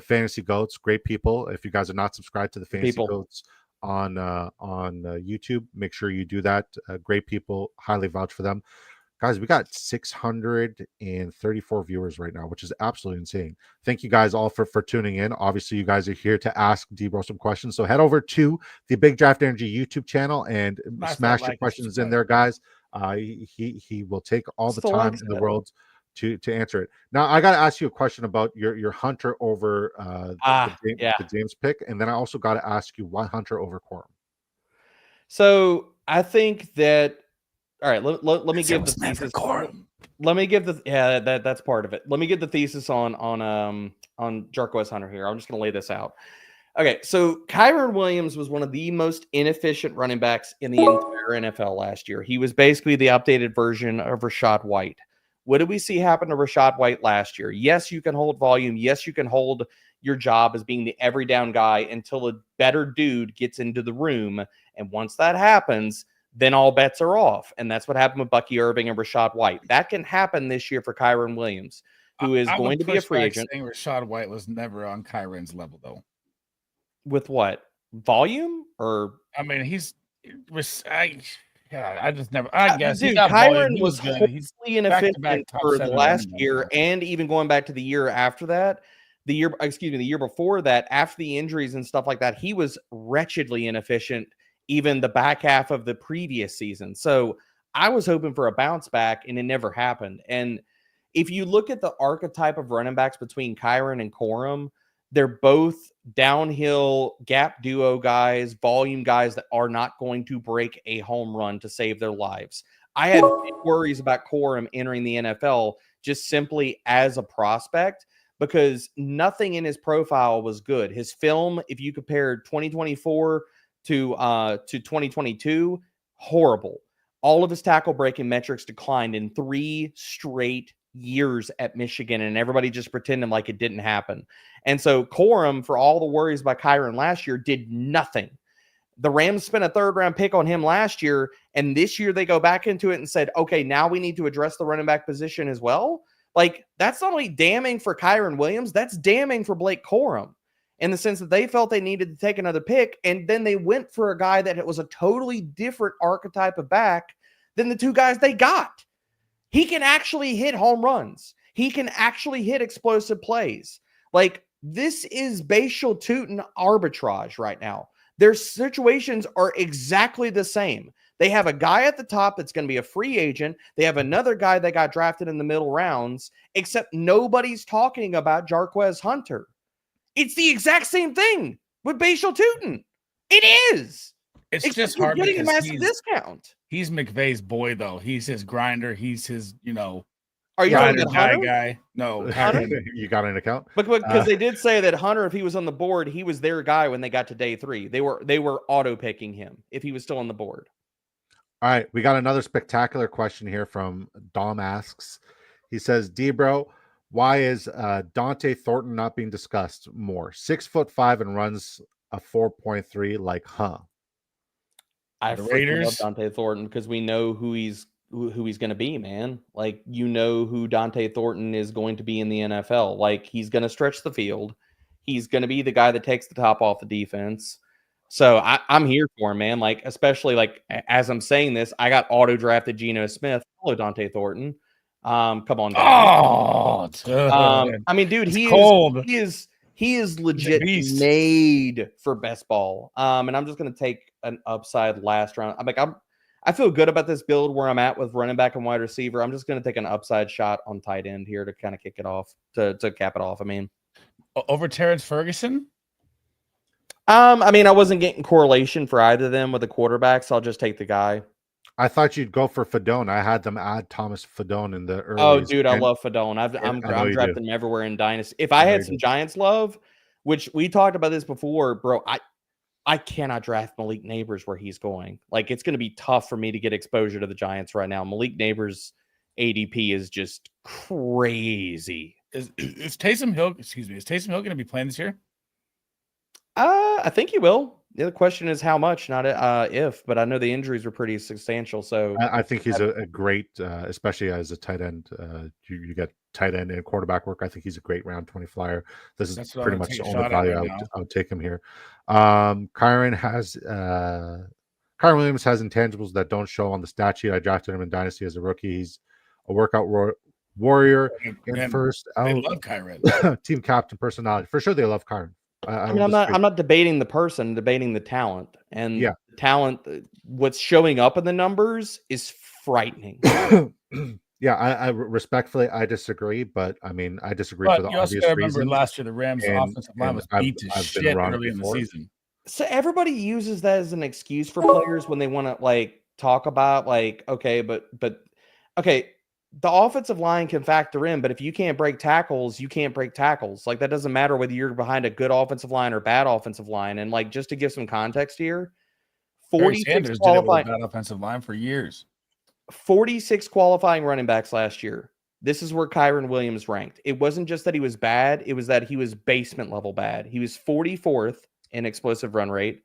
Fantasy Goats. Great people. If you guys are not subscribed to the Fantasy Goats on YouTube, make sure you do that. Great people. Highly vouch for them. Guys, we got 634 viewers right now, which is absolutely insane. Thank you guys all for tuning in. Obviously, you guys are here to ask Debro some questions. So head over to the Big Draft Energy YouTube channel and smash your questions in there, guys. He will take all the time in the world to answer it. Now, I got to ask you a question about your Hunter over the James pick. And then I also got to ask you why Hunter over Corum. So I think that all right, let me give the thesis. Let me give the that's part of it. Let me give the thesis on Jarquez Hunter here. I'm just going to lay this out. Okay, so Kyron Williams was one of the most inefficient running backs in the entire NFL last year. He was basically the updated version of Rachaad White. What did we see happen to Rachaad White last year? Yes, you can hold volume. Yes, you can hold your job as being the every down guy until a better dude gets into the room. And once that happens, then all bets are off. And that's what happened with Bucky Irving and Rachaad White. That can happen this year for Kyron Williams, who is going to be a free agent. Rachaad White was never on Kyron's level, though. With what? Volume? Or I mean, I just never. I guess dude, Kyron was wholly inefficient for the last year, and even going back to the year after that, the year before that, after the injuries and stuff like that, he was wretchedly inefficient even the back half of the previous season. So I was hoping for a bounce back, and it never happened. And if you look at the archetype of running backs between Kyron and Corum, they're both downhill gap duo guys, volume guys that are not going to break a home run to save their lives. I had big worries about Corum entering the NFL just simply as a prospect because nothing in his profile was good. His film, if you compared 2024 to 2022, horrible. All of his tackle breaking metrics declined in 3 straight years at Michigan, and everybody just pretended like it didn't happen. And so Corum, for all the worries about Kyron last year, did nothing. The Rams spent a 3rd round pick on him last year, and this year they go back into it and said, okay, now we need to address the running back position as well. Like, that's not only damning for Kyron Williams, that's damning for Blake Corum, in the sense that they felt they needed to take another pick, and then they went for a guy that was a totally different archetype of back than the 2 guys they got. He can actually hit home runs. He can actually hit explosive plays. Like, this is Bashal Tutin arbitrage right now. Their situations are exactly the same. They have a guy at the top that's going to be a free agent. They have another guy that got drafted in the middle rounds, except nobody's talking about Jarquez Hunter. It's the exact same thing with Bashal Tutin. It is. It's just hard getting a massive discount. He's McVay's boy, though. He's his grinder. He's his, Are you talking about Hunter? Guy? No, you got an account? Because they did say that Hunter, if he was on the board, he was their guy when they got to day 3. They were auto picking him if he was still on the board. All right, we got another spectacular question here from Dom asks. He says, Debro, why is Dante Thornton not being discussed more? 6'5" and runs a 4.3. Like, I The freaking love Raiders. Dante Thornton because we know who he's going to be, man. Like, you know who Dante Thornton is going to be in the NFL. Like, he's going to stretch the field. He's going to be the guy that takes the top off the defense. So I'm here for him, man. Like, especially like as I'm saying this, I got auto drafted Geno Smith. Hello, Dante Thornton. Come on, Oh, I mean, dude, it's he cold. is legit beast. made for best ball. And I'm just gonna take an upside last round. I feel good about this build where I'm at with running back and wide receiver. I'm just gonna take an upside shot on tight end here to kind of kick it off to cap it off. I mean, Over Terrence Ferguson. I mean, I wasn't getting correlation for either of them with the quarterback, so I'll just take the guy. I thought you'd go for Fedone. I had them add Thomas Fedone in the early. Oh, dude, I love Fedone. I'm drafting him everywhere in Dynasty. If I had some Giants love, which we talked about this before, bro, I cannot draft Malik Neighbors where he's going. Like, it's going to be tough for me to get exposure to the Giants right now. Malik Neighbors' ADP is just crazy. Is Taysom Hill? Excuse me. Is Taysom Hill going to be playing this year? I think he will. The other question is how much, not if. But I know the injuries were pretty substantial. So I think he's a great, especially as a tight end. You get tight end and quarterback work. I think he's a great round 20 flyer. This is pretty much the only value I would take him here. Kyron Williams has intangibles that don't show on the stat sheet. I drafted him in Dynasty as a rookie. He's a workout warrior and first out. They love Kyron. Team captain personality. For sure they love Kyron. I mean, I'm not debating the person, I'm debating the talent. And yeah, talent, what's showing up in the numbers is frightening. Yeah, I respectfully I disagree, but I mean I disagree for the you also obvious remember reason. last year the Rams offensive line was beat to shit early in the season. So everybody uses that as an excuse for players when they want to like talk about like, okay, but okay, the offensive line can factor in, but if you can't break tackles, you can't break tackles. Like, that doesn't matter whether you're behind a good offensive line or bad offensive line. And like, just to give some context here, 46 qualifying bad offensive line for years. 46 qualifying running backs last year. This is where Kyron Williams ranked. It wasn't just that he was bad, it was that he was basement level bad. He was 44th in explosive run rate,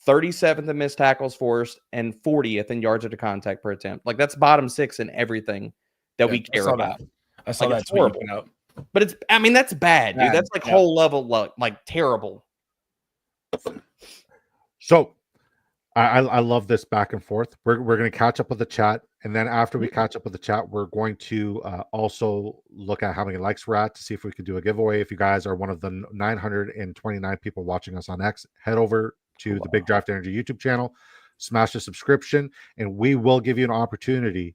37th in missed tackles forced, and 40th in yards after contact per attempt. Like, that's bottom 6 in everything that we care about. I saw like, that tweet out. But it's, I mean, that's bad, dude. That's like whole level, like terrible. So I love this back and forth. We're going to catch up with the chat. And then after we catch up with the chat, we're going to also look at how many likes we're at to see if we can do a giveaway. If you guys are one of the 929 people watching us on X, head over to the Big Draft Energy YouTube channel, smash the subscription, and we will give you an opportunity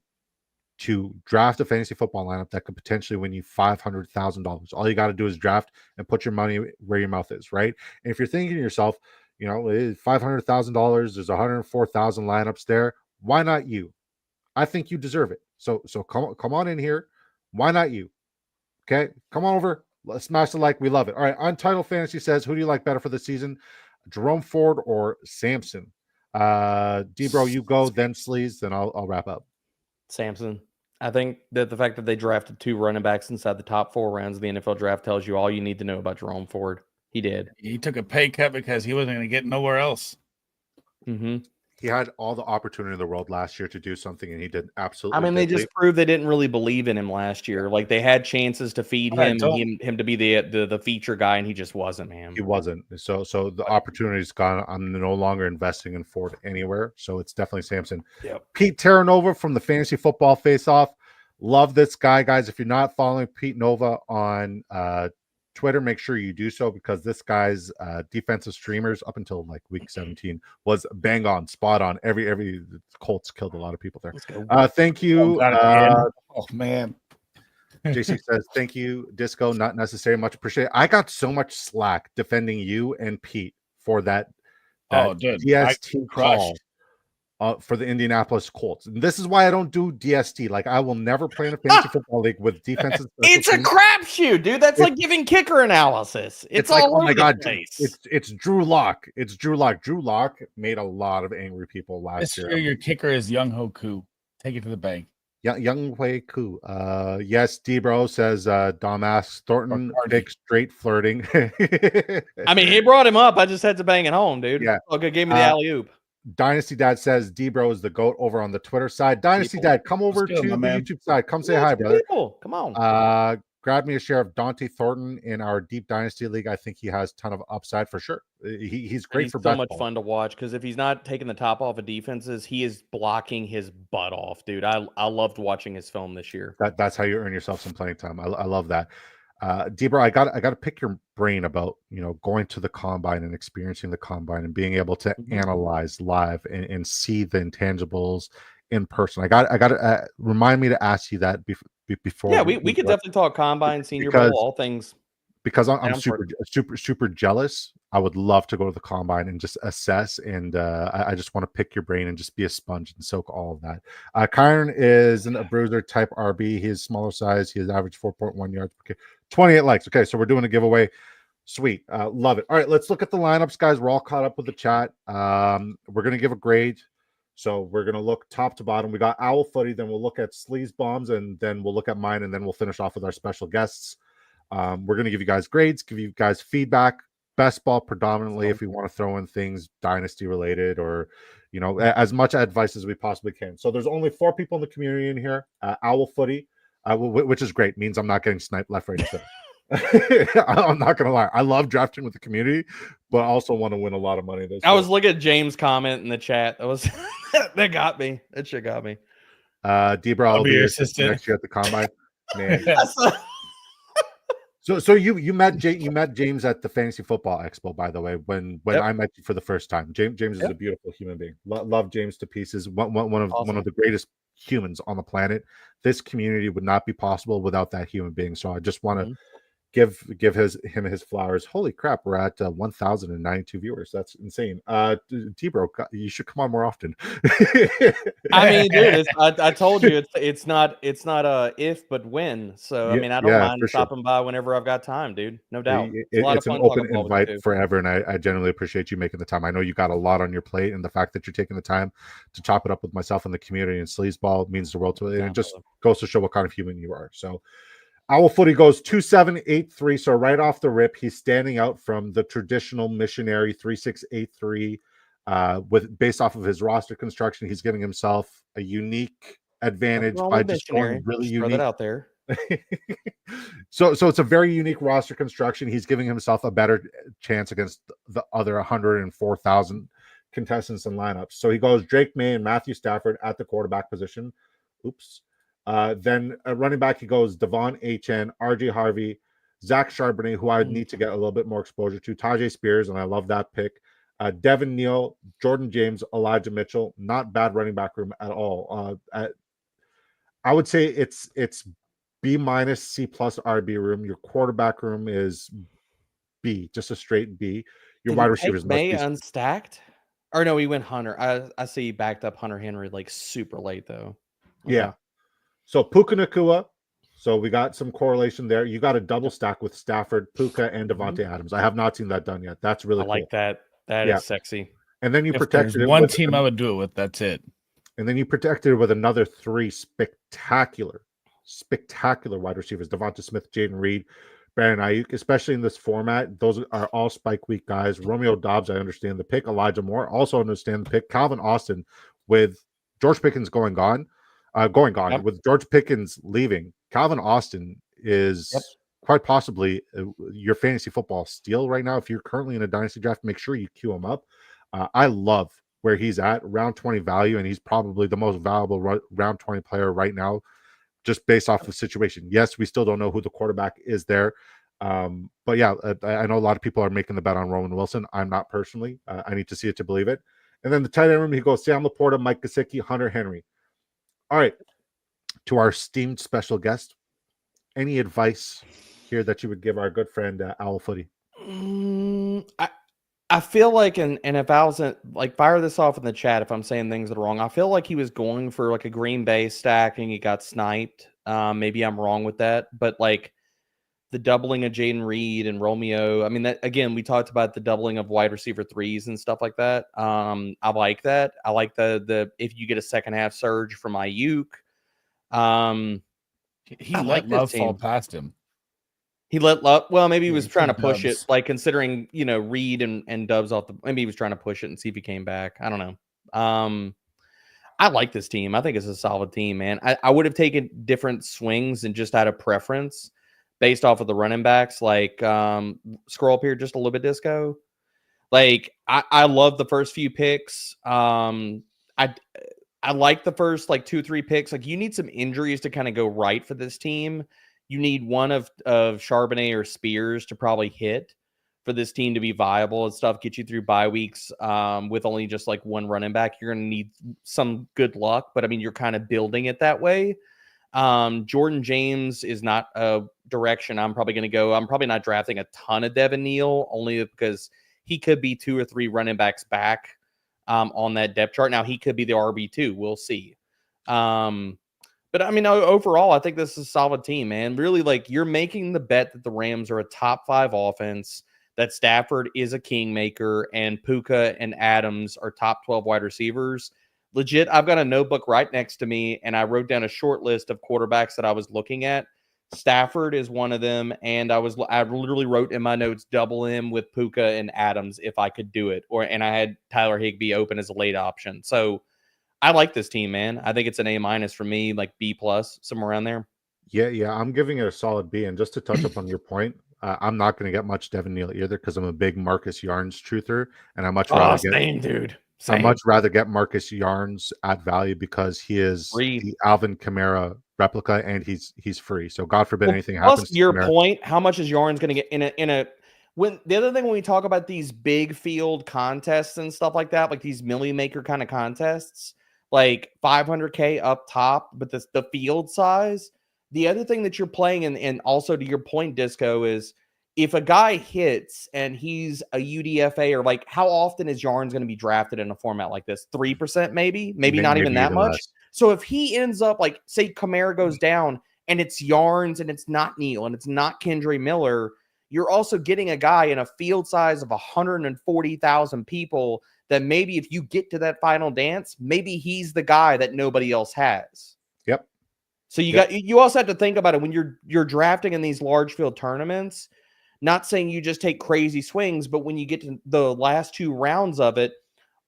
to draft a fantasy football lineup that could potentially win you $500,000. All you got to do is draft and put your money where your mouth is, right? And if you're thinking to yourself, you know, $500,000, there's 104,000 lineups there. Why not you? I think you deserve it. So come on in here. Why not you? Okay, come on over. Let's smash the like. We love it. All right. Untitled Fantasy says, who do you like better for the season, Jerome Ford or Samson? D-Bro, you go, then Sleez, then I'll wrap up. Samson. I think that the fact that they drafted 2 running backs inside the top 4 rounds of the NFL draft tells you all you need to know about Jerome Ford. He did. He took a pay cut because he wasn't going to get nowhere else. Mm-hmm. He had all the opportunity in the world last year to do something, and he did absolutely. I mean, they just proved they didn't really believe in him last year. Like, they had chances to feed him to be the feature guy, and he just wasn't, man. He wasn't. So the opportunity's gone. I'm no longer investing in Ford anywhere. So it's definitely Samson. Yep. Pete Terranova from the Fantasy Football Face-Off. Love this guy, guys. If you're not following Pete Nova on Twitter, make sure you do so, because this guy's defensive streamers up until like week 17 was bang on, spot on. Every Colts killed a lot of people there. Thank you. Oh man. JC says, thank you, Disco. Not necessary. Much appreciated. I got so much slack defending you and Pete for that DST call for the Indianapolis Colts. And this is why I don't do DST. Like, I will never play in a fantasy football league with defenses. It's a crapshoot, dude. That's like giving kicker analysis. It's all like, oh my god, it's Drew Lock. It's Drew Lock. Drew Lock made a lot of angry people last year. Your kicker is Young Ho Koo. Take it to the bank. Young Hui Koo. Yes, D-Bro says Dom asks Thornton big straight flirting. I mean, he brought him up. I just had to bang it home, dude. Yeah. Okay, gave me the alley-oop. Dynasty Dad says D-Bro is the GOAT over on the Twitter side. Dynasty Dad, come over go, to the my man. YouTube side. Come say hi, brother. People, come on. Grab me a share of Dante Thornton in our Deep Dynasty League. I think he has a ton of upside for sure. He's great for so much ball. fun to watch because if he's not taking the top off of defenses, he is blocking his butt off, dude. I loved watching his film this year. That's how you earn yourself some playing time. I love that. Debra, I got to pick your brain about going to the combine and experiencing the combine and being able to analyze live and see the intangibles in person. I got to remind me to ask you that before. Yeah, we could definitely talk combine, Senior Bowl, all things. Because I'm super jealous. I would love to go to the combine and just assess, and I just want to pick your brain and just be a sponge and soak all of that. Kyron is a bruiser type RB. He is smaller size. He has average 4.1 yards per carry. 28 likes. Okay, so we're doing a giveaway. Sweet. Love it. All right, let's look at the lineups, guys. We're all caught up with the chat. We're going to give a grade. So we're going to look top to bottom. We got Owl Footy, then we'll look at Sleez Bombs, and then we'll look at mine, and then we'll finish off with our special guests. We're going to give you guys grades, give you guys feedback, best ball predominantly if we want to throw in things dynasty related or, as much advice as we possibly can. So there's only 4 people in the community in here. Owl Footy, which is great, means I'm not getting sniped left, right, and center. I'm not gonna lie. I love drafting with the community, but I also want to win a lot of money. I was looking at James' comment in the chat. That was that got me. That shit got me. Debra, I'll be your assistant next year at the combine. Man. So you met James at the Fantasy Football Expo, by the way, when I met you for the first time. James is a beautiful human being. Love James to pieces. One of the greatest humans on the planet. This community would not be possible without that human being. So I just want to give him his flowers. Holy crap, we're at 1,092 viewers. That's insane. T-Bro, you should come on more often. I mean, dude, I told you it's not a if but when. So I mean, I don't mind stopping by whenever I've got time, dude. No doubt. It's an open invite forever, and I genuinely appreciate you making the time. I know you got a lot on your plate, and the fact that you're taking the time to chop it up with myself and the community and Sleazeball means the world to me. And it just goes to show what kind of human you are. So Owl Footy goes 2.783. So right off the rip, he's standing out from the traditional missionary 3.683. Based off of his roster construction, he's giving himself a unique advantage by just going really unique. Throw that out there. So it's a very unique roster construction. He's giving himself a better chance against the other 104,000 contestants and lineups. So he goes Drake May and Matthew Stafford at the quarterback position. Oops. Then running back, he goes Devon H.N., R.J. Harvey, Zach Charbonnet, who I need to get a little bit more exposure to, Tajay Spears, and I love that pick. Devin Neal, Jordan James, Elijah Mitchell. Not bad running back room at all. I would say it's B minus, C plus RB room. Your quarterback room is B, just a straight B. Your wide receivers May unstacked, or no, he went Hunter. I see he backed up Hunter Henry like super late though. Okay. Yeah. So Puka Nacua. So we got some correlation there. You got a double stack with Stafford, Puka, and Devontae Adams. I have not seen that done yet. That's really cool. I like that. That is sexy. And then you protected it. One team I would do it with. That's it. And then you protected it with another 3 spectacular wide receivers: Devonta Smith, Jaden Reed, Brandon Ayuk. Especially in this format, those are all spike week guys. Romeo Dobbs, I understand the pick. Elijah Moore, also understand the pick. Calvin Austin, with George Pickens going gone. With George Pickens leaving, Calvin Austin is quite possibly your fantasy football steal right now. If you're currently in a dynasty draft, make sure you queue him up. I love where he's at, round 20 value, and he's probably the most valuable round 20 player right now, just based off the situation. Yes, we still don't know who the quarterback is there. But yeah, I know a lot of people are making the bet on Roman Wilson. I'm not personally. I need to see it to believe it. And then the tight end room, he goes Sam Laporta, Mike Gesicki, Hunter Henry. All right, to our esteemed special guest, any advice here that you would give our good friend Owl Footy? I feel like, and if I wasn't like fire this off in the chat if I'm saying things that are wrong, I feel like he was going for like a Green Bay stack and he got sniped. Maybe I'm wrong with that, but like the doubling of Jaden Reed and Romeo. I mean, that again, we talked about the doubling of wide receiver 3s and stuff like that. I like that. I like the if you get a second half surge from Ayuk. He let Love fall past him. He let Love. Well, maybe he was trying to push it, like considering Reed and Dubs off the. Maybe he was trying to push it and see if he came back. I don't know. I like this team. I think it's a solid team, man. I would have taken different swings and just out of preference based off of the running backs. Like, scroll up here just a little bit, Disco. Like, I love the first few picks. I like the first like 2-3 picks. Like, you need some injuries to kind of go right for this team. You need one of Charbonnet or Spears to probably hit for this team to be viable and stuff, get you through bye weeks with only just like one running back. You're going to need some good luck, but I mean, you're kind of building it that way. Jordan James is not a direction I'm probably going to go. I'm probably not drafting a ton of Devin Neal, only because he could be 2 or 3 running backs back on that depth chart. Now, he could be the RB2. We'll see. But I mean, overall, I think this is a solid team, man. Really, like, you're making the bet that the Rams are a top 5 offense, that Stafford is a kingmaker, and Puka and Adams are top 12 wide receivers. Legit, I've got a notebook right next to me, and I wrote down a short list of quarterbacks that I was looking at. Stafford is one of them, and I literally wrote in my notes, double him with Puka and Adams if I could do it. And I had Tyler Higbee open as a late option. So I like this team, man. I think it's an A- for me, like B+, somewhere around there. Yeah, I'm giving it a solid B. And just to touch up on your point, I'm not going to get much Devin Neal either because I'm a big Marcus Yarns truther, and I much rather Same. I much rather get Marcus Yarns at value because he is the Alvin Kamara replica, and he's free. So God forbid anything happens. Plus, your point, how much is Yarns going to get in a when the other thing when we talk about these big field contests and stuff like that, like these Millie Maker kind of contests, like 500K up top, but the field size. The other thing that you're playing, and also to your point, Disco, is if a guy hits and he's a UDFA, or like how often is Yarns going to be drafted in a format like this? 3%, maybe not even that much. Less. So if he ends up like, say, Kamara goes down and it's Yarns and it's not Neal and it's not Kendre Miller, you're also getting a guy in a field size of 140,000 people that maybe if you get to that final dance, maybe he's the guy that nobody else has. Yep. So you also have to think about it when you're drafting in these large field tournaments. Not saying you just take crazy swings, but when you get to the last 2 rounds of it,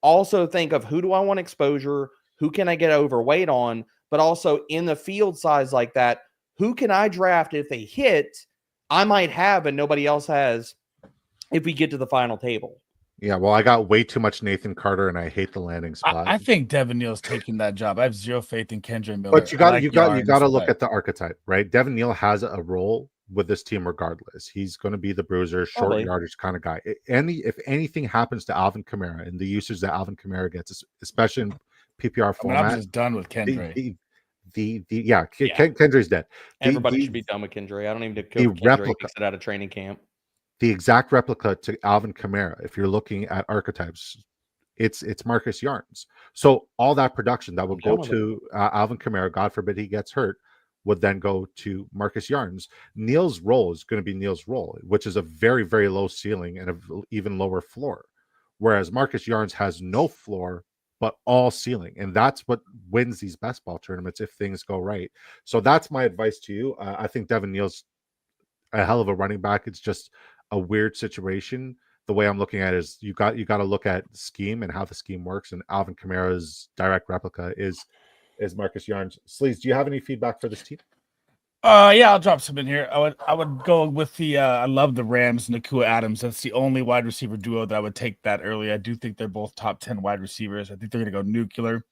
also think of who do I want exposure, who can I get overweight on, but also in the field size like that, who can I draft if they hit, I might have and nobody else has if we get to the final table. Yeah, well, I got way too much Nathan Carter, and I hate the landing spot. I think Devin Neal's taking that job. I have zero faith in Kendre Miller. But you got to look at the archetype, right? Devin Neal has a role with this team regardless. He's going to be the bruiser, short yardage kind of guy. If anything happens to Alvin Kamara and the usage that Alvin Kamara gets, especially in PPR format, I'm just done with Kendre. Kendre's dead. Everybody should be done with Kendre. I don't even need to kill Kendre. Takes it out of training camp. The exact replica to Alvin Kamara, if you're looking at archetypes, it's Marcus Yarns. So all that production that would go to Alvin Kamara, God forbid he gets hurt, would then go to Marcus Yarns. Neal's role is going to be Neal's role, which is a very, very low ceiling and an even lower floor. Whereas Marcus Yarns has no floor, but all ceiling. And that's what wins these best ball tournaments if things go right. So that's my advice to you. I think Devin Neal's a hell of a running back. It's just a weird situation. The way I'm looking at it is you got to look at scheme and how the scheme works. And Alvin Kamara's direct replica is Marcus Yarns. Sleez, do you have any feedback for this team? Yeah, I'll drop some in here. I would go with the I love the Rams, Nakua Adams. That's the only wide receiver duo that I would take that early. I do think they're both top 10 wide receivers. I think they're going to go nuclear.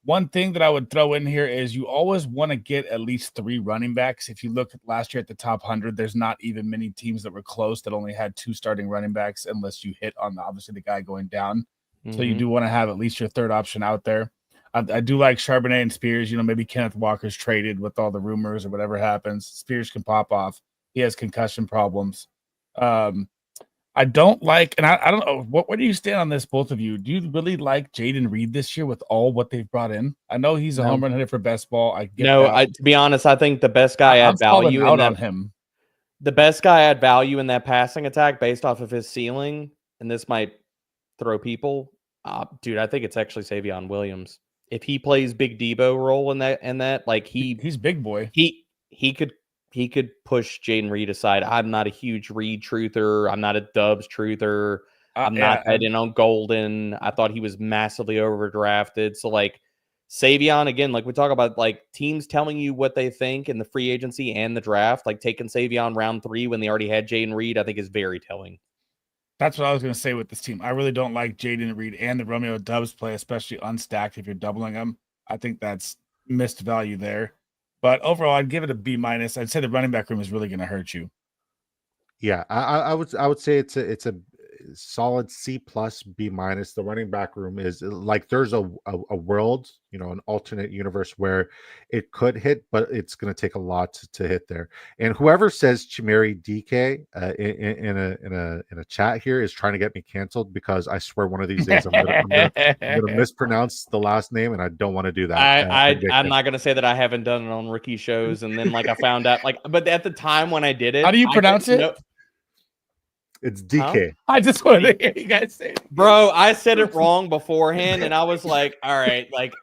One thing that I would throw in here is you always want to get at least 3 running backs. If you look at last year at the top 100, there's not even many teams that were close that only had 2 starting running backs unless you hit on obviously the guy going down. Mm-hmm. So you do want to have at least your third option out there. I do like Charbonnet and Spears. Maybe Kenneth Walker's traded with all the rumors or whatever happens. Spears can pop off. He has concussion problems. I don't like, and I don't know, where do you stand on this, both of you? Do you really like Jaden Reed this year with all what they've brought in? I know he's a home run hitter for best ball. I get that. To be honest, I think the best guy at value on him. The best guy at value in that passing attack based off of his ceiling, and this might throw people, dude, I think it's actually Savion Williams. If he plays Big Debo role in that, like he's big boy. He could push Jaden Reed aside. I'm not a huge Reed truther. I'm not a Dubs truther. I'm not that in on Golden. I thought he was massively overdrafted. So like Savion, again, like we talk about like teams telling you what they think in the free agency and the draft, like taking Savion round 3 when they already had Jaden Reed, I think is very telling. That's what I was going to say with this team. I really don't like Jaden Reed and the Romeo Dubs play, especially unstacked if you're doubling them. I think that's missed value there. But overall, I'd give it a B-. I'd say the running back room is really going to hurt you. Yeah, I would say it's a solid C plus B-. The running back room is like there's a world, an alternate universe where it could hit, but it's going to take a lot to hit there. And whoever says Chimeri DK in a chat here is trying to get me canceled, because I swear one of these days I'm gonna mispronounce the last name, and I don't want to do that. I'm not gonna say that I haven't done it on Ricky shows, and then like I found out but at the time when I did it, how do you pronounce it? It's DK. Huh? I just wanted to hear you guys say it. Bro, I said it wrong beforehand, and I was like, all right, like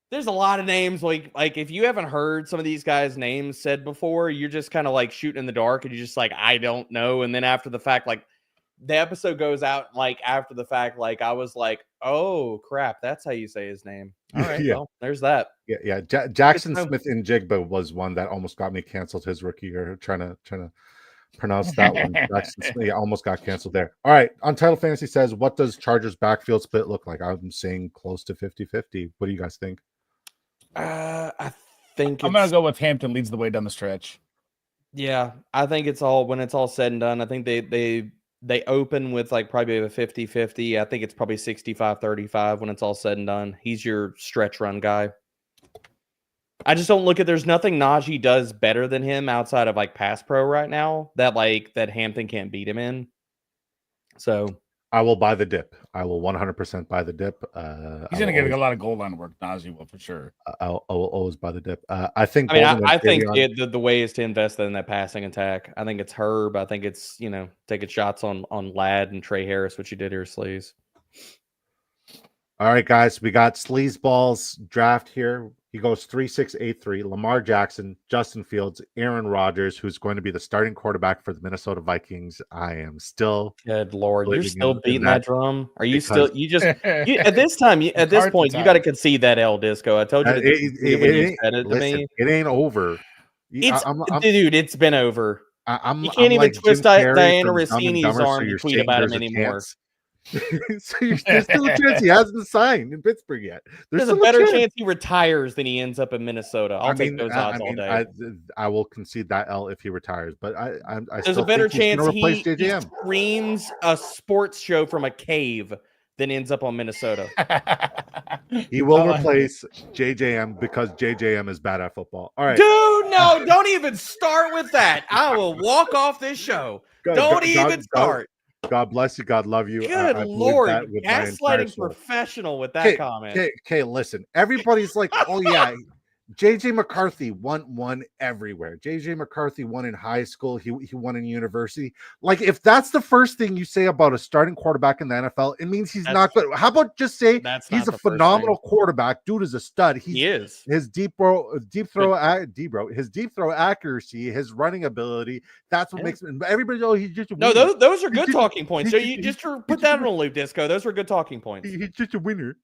there's a lot of names. Like if you haven't heard some of these guys' names said before, you're just kind of like shooting in the dark, and you're just like, I don't know. And then after the fact, like the episode goes out, like after the fact, like I was like, oh crap, that's how you say his name. All right, Yeah. well, there's that. Yeah. Jackson Smith in Jigba was one that almost got me canceled his rookie year, trying to pronounce that one. Jackson Smith almost got canceled there. All right. Untitled Fantasy says, what does Chargers backfield split look like? I'm saying close to 50-50. What do you guys think? I think I'm gonna go with Hampton leads the way down the stretch. Yeah, I think it's all when it's all said and done. I think they open with like probably a 50-50. I think it's probably 65-35 when it's all said and done. He's your stretch run guy. I just don't look at there's nothing Najee does better than him outside of like pass pro right now that Hampton can't beat him in. So I will buy the dip. I will 100% buy the dip. He's going to get a lot of goal line work. Najee will for sure. I will always buy the dip. I think. I think the way is to invest in that passing attack. I think it's Herb. I think it's taking shots on Ladd and Trey Harris, which you did here, Sleez. All right, guys, we got Sleez Ball's draft here. He goes 3-6-8-3. Lamar Jackson, Justin Fields, Aaron Rodgers, who's going to be the starting quarterback for the Minnesota Vikings. I am still. Good Lord, you're still beating that drum. Are you still? You just at this time, at this point, you got to concede that L Disco. I told you when you said it to me. It ain't over. Dude, it's been over. You can't even like twist Diana Rossini's arm to tweet about him anymore. So there's still a chance he hasn't signed in Pittsburgh yet. There's a better chance he retires than he ends up in Minnesota. I'll take those odds all day. I will concede that L if he retires, but there's a better chance he screams a sports show from a cave than ends up on Minnesota. He will replace JJM because JJM is bad at football. All right, dude, no, don't even start with that. I will walk off this show. Don't even start. God bless you. God love you. Good Lord. Gaslighting professional with that comment. Okay, listen. Everybody's like, oh, yeah. JJ McCarthy won everywhere. JJ McCarthy won in high school. He won in university. Like, if that's the first thing you say about a starting quarterback in the NFL, it means he's not good. How about just say he's a phenomenal quarterback? Dude is a stud. He is. His deep throw accuracy, his running ability. That's what makes him. Everybody, he's just a winner. No, those are good talking points. So you just put that on a loop, Disco. Those were good talking points. He's just a winner.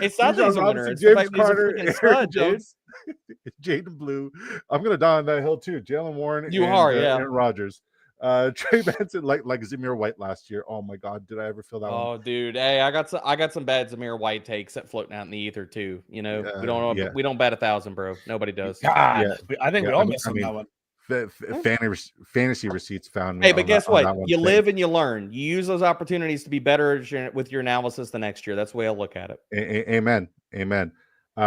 It's not that he's a winner. It's James Carter, he's a stud, dude. Jaden Blue. I'm gonna die on that hill too. Jalen Warren. Aaron Rodgers. Trey Benson, like Zamir White last year. Oh my God, did I ever feel that? Oh, dude. Hey, I got some bad Zamir White takes that floating out in the ether too. We don't bat 1,000, bro. Nobody does. I think we all miss on that one. Fantasy receipts found me. Hey, but guess what? You live and you learn. You use those opportunities to be better with your analysis the next year. That's the way I look at it. Amen.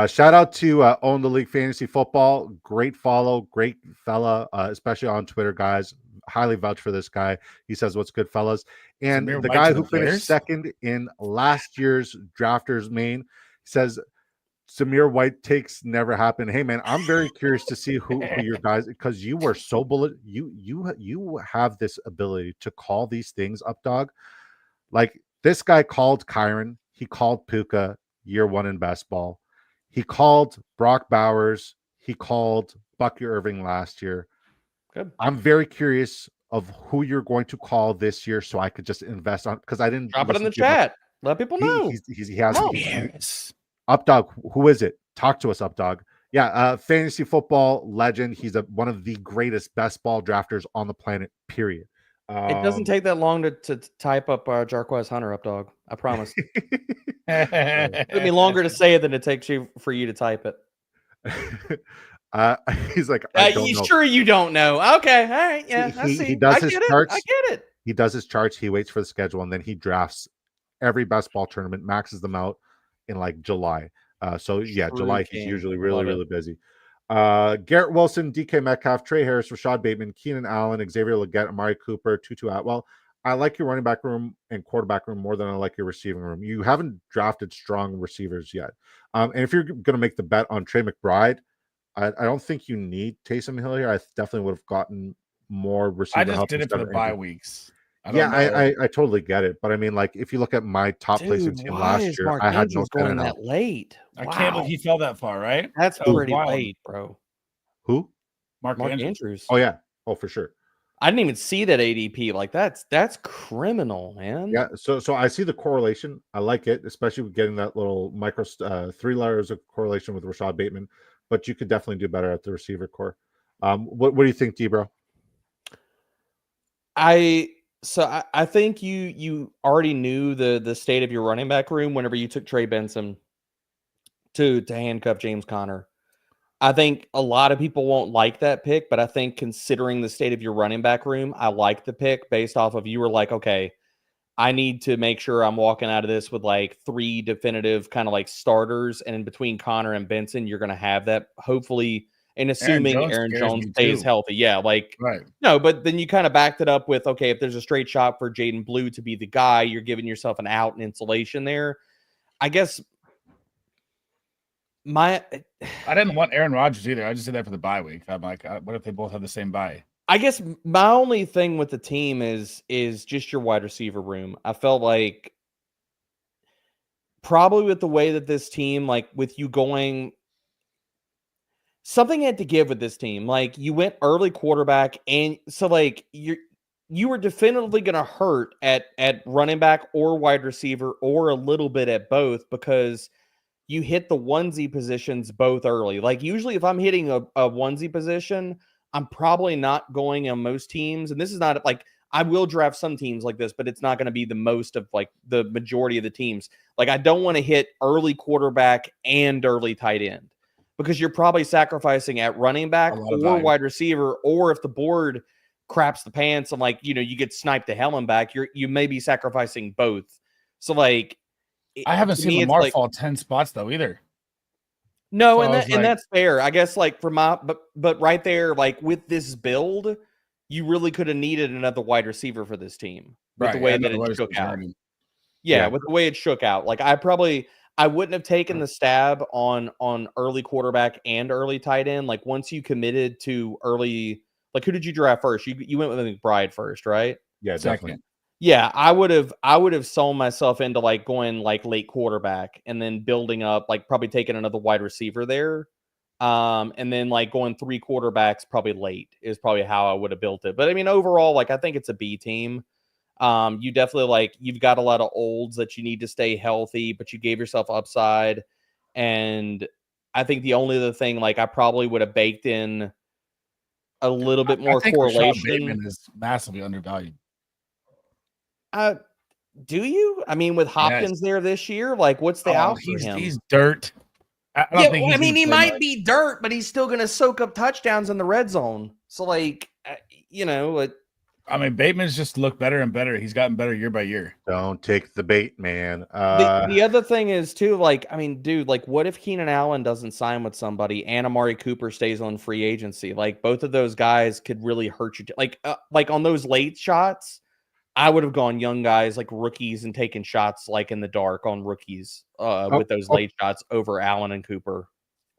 Shout out to Own the League Fantasy Football. Great follow, great fella, especially on Twitter, guys. Highly vouch for this guy. He says, "What's good, fellas?" And the guy who finished second in last year's Drafters Main says, Zamir White takes never happen. Hey man, I'm very curious to see who your guys, because you were so bullet. You have this ability to call these things up, dog. Like this guy called Kyron. He called Puka year one in best ball. He called Brock Bowers. He called Bucky Irving last year. Good. I'm very curious of who you're going to call this year, so I could just invest on, because I didn't Drop it in the listen to much. chat. Let people know. He has Come on. Yes. Updog. Who is it? Talk to us, Updog. Yeah, fantasy football legend. He's one of the greatest best ball drafters on the planet. Period. It doesn't take that long to type up Jarquez Hunter, Updog. I promise. It took me longer to say it than it takes for you to type it. He's like, I don't know. Sure you don't know. Okay, all right, yeah, I see. He does his charts. I get it. He does his charts. He waits for the schedule, and then he drafts every best ball tournament, maxes them out in like July. So yeah, True July king. he's usually really busy. Garrett Wilson, DK Metcalf, Trey Harris, Rashad Bateman, Keenan Allen, Xavier Leggett, Amari Cooper, Tutu Atwell. I like your running back room and quarterback room more than I like your receiving room. You haven't drafted strong receivers yet. And if you're going to make the bet on Trey McBride, I don't think you need Taysom Hill here. I definitely would have gotten more receiver I just help did it for the instead of bye Andrew. weeks. I totally get it. But I mean, like, if you look at my top placing team last year, Mark I had Andrews no going Tannehill. that late. I can't believe he fell that far, right? That's That was pretty wild. late, bro. Who? Mark Andrews. Oh yeah. Oh, for sure. I didn't even see that ADP. Like that's criminal, man. Yeah. So I see the correlation. I like it, especially with getting that little micro 3 layers of correlation with Rashad Bateman. But you could definitely do better at the receiver core. What do you think, D-Bro? I think you already knew the state of your running back room whenever you took Trey Benson to handcuff James Conner. I think a lot of people won't like that pick, but I think considering the state of your running back room, I like the pick based off of you were like, okay, I need to make sure I'm walking out of this with like 3 definitive kind of like starters. And in between Connor and Benson, you're going to have that hopefully, and assuming Aaron Jones stays healthy. Yeah. Like, right. No, but then you kind of backed it up with, okay, if there's a straight shot for Jaden Blue to be the guy, you're giving yourself an out and insulation there. I guess I didn't want Aaron Rodgers either. I just did that for the bye week. I'm like, what if they both have the same bye? I guess my only thing with the team is just your wide receiver room. I felt like probably with the way that this team, like with you going, something had to give with this team. Like you went early quarterback, and so like you were definitively going to hurt at running back or wide receiver or a little bit at both because you hit the onesie positions both early. Like usually if I'm hitting a onesie position, I'm probably not going on most teams. And this is not like, I will draft some teams like this, but it's not going to be the most of like the majority of the teams. Like I don't want to hit early quarterback and early tight end because you're probably sacrificing at running back or wide receiver, or if the board craps the pants and like, you know, you get sniped to hell and back, you may be sacrificing both. So like, I haven't seen Lamar fall 10 spots though either. No, so and that's fair. I guess like for my but right there, like with this build, you really could have needed another wide receiver for this team with the way that it shook out. Yeah, with the way it shook out. Like I wouldn't have taken the stab on early quarterback and early tight end. Like once you committed to early, like who did you draft first? You went with McBride first, right? Yeah, definitely. Yeah, I would have sold myself into like going like late quarterback and then building up, like probably taking another wide receiver there. And then like going 3 quarterbacks probably late is probably how I would have built it. But I mean, overall, like I think it's a B team. You definitely like you've got a lot of olds that you need to stay healthy, but you gave yourself upside. And I think the only other thing, like I probably would have baked in a little bit more correlation. Bateman is massively undervalued. Do you? I mean, with Hopkins there this year, like what's the out for him? He's dirt. I mean, he might be dirt, but he's still going to soak up touchdowns in the red zone. So, like, you know, I mean, Bateman's just looked better and better. He's gotten better year by year. Don't take the bait, man. The other thing is too, like, I mean, dude, like, what if Keenan Allen doesn't sign with somebody and Amari Cooper stays on free agency? Like, both of those guys could really hurt you. Like on those late shots, I would have gone young guys like rookies and taken shots like in the dark on rookies with those late shots over Allen and Cooper.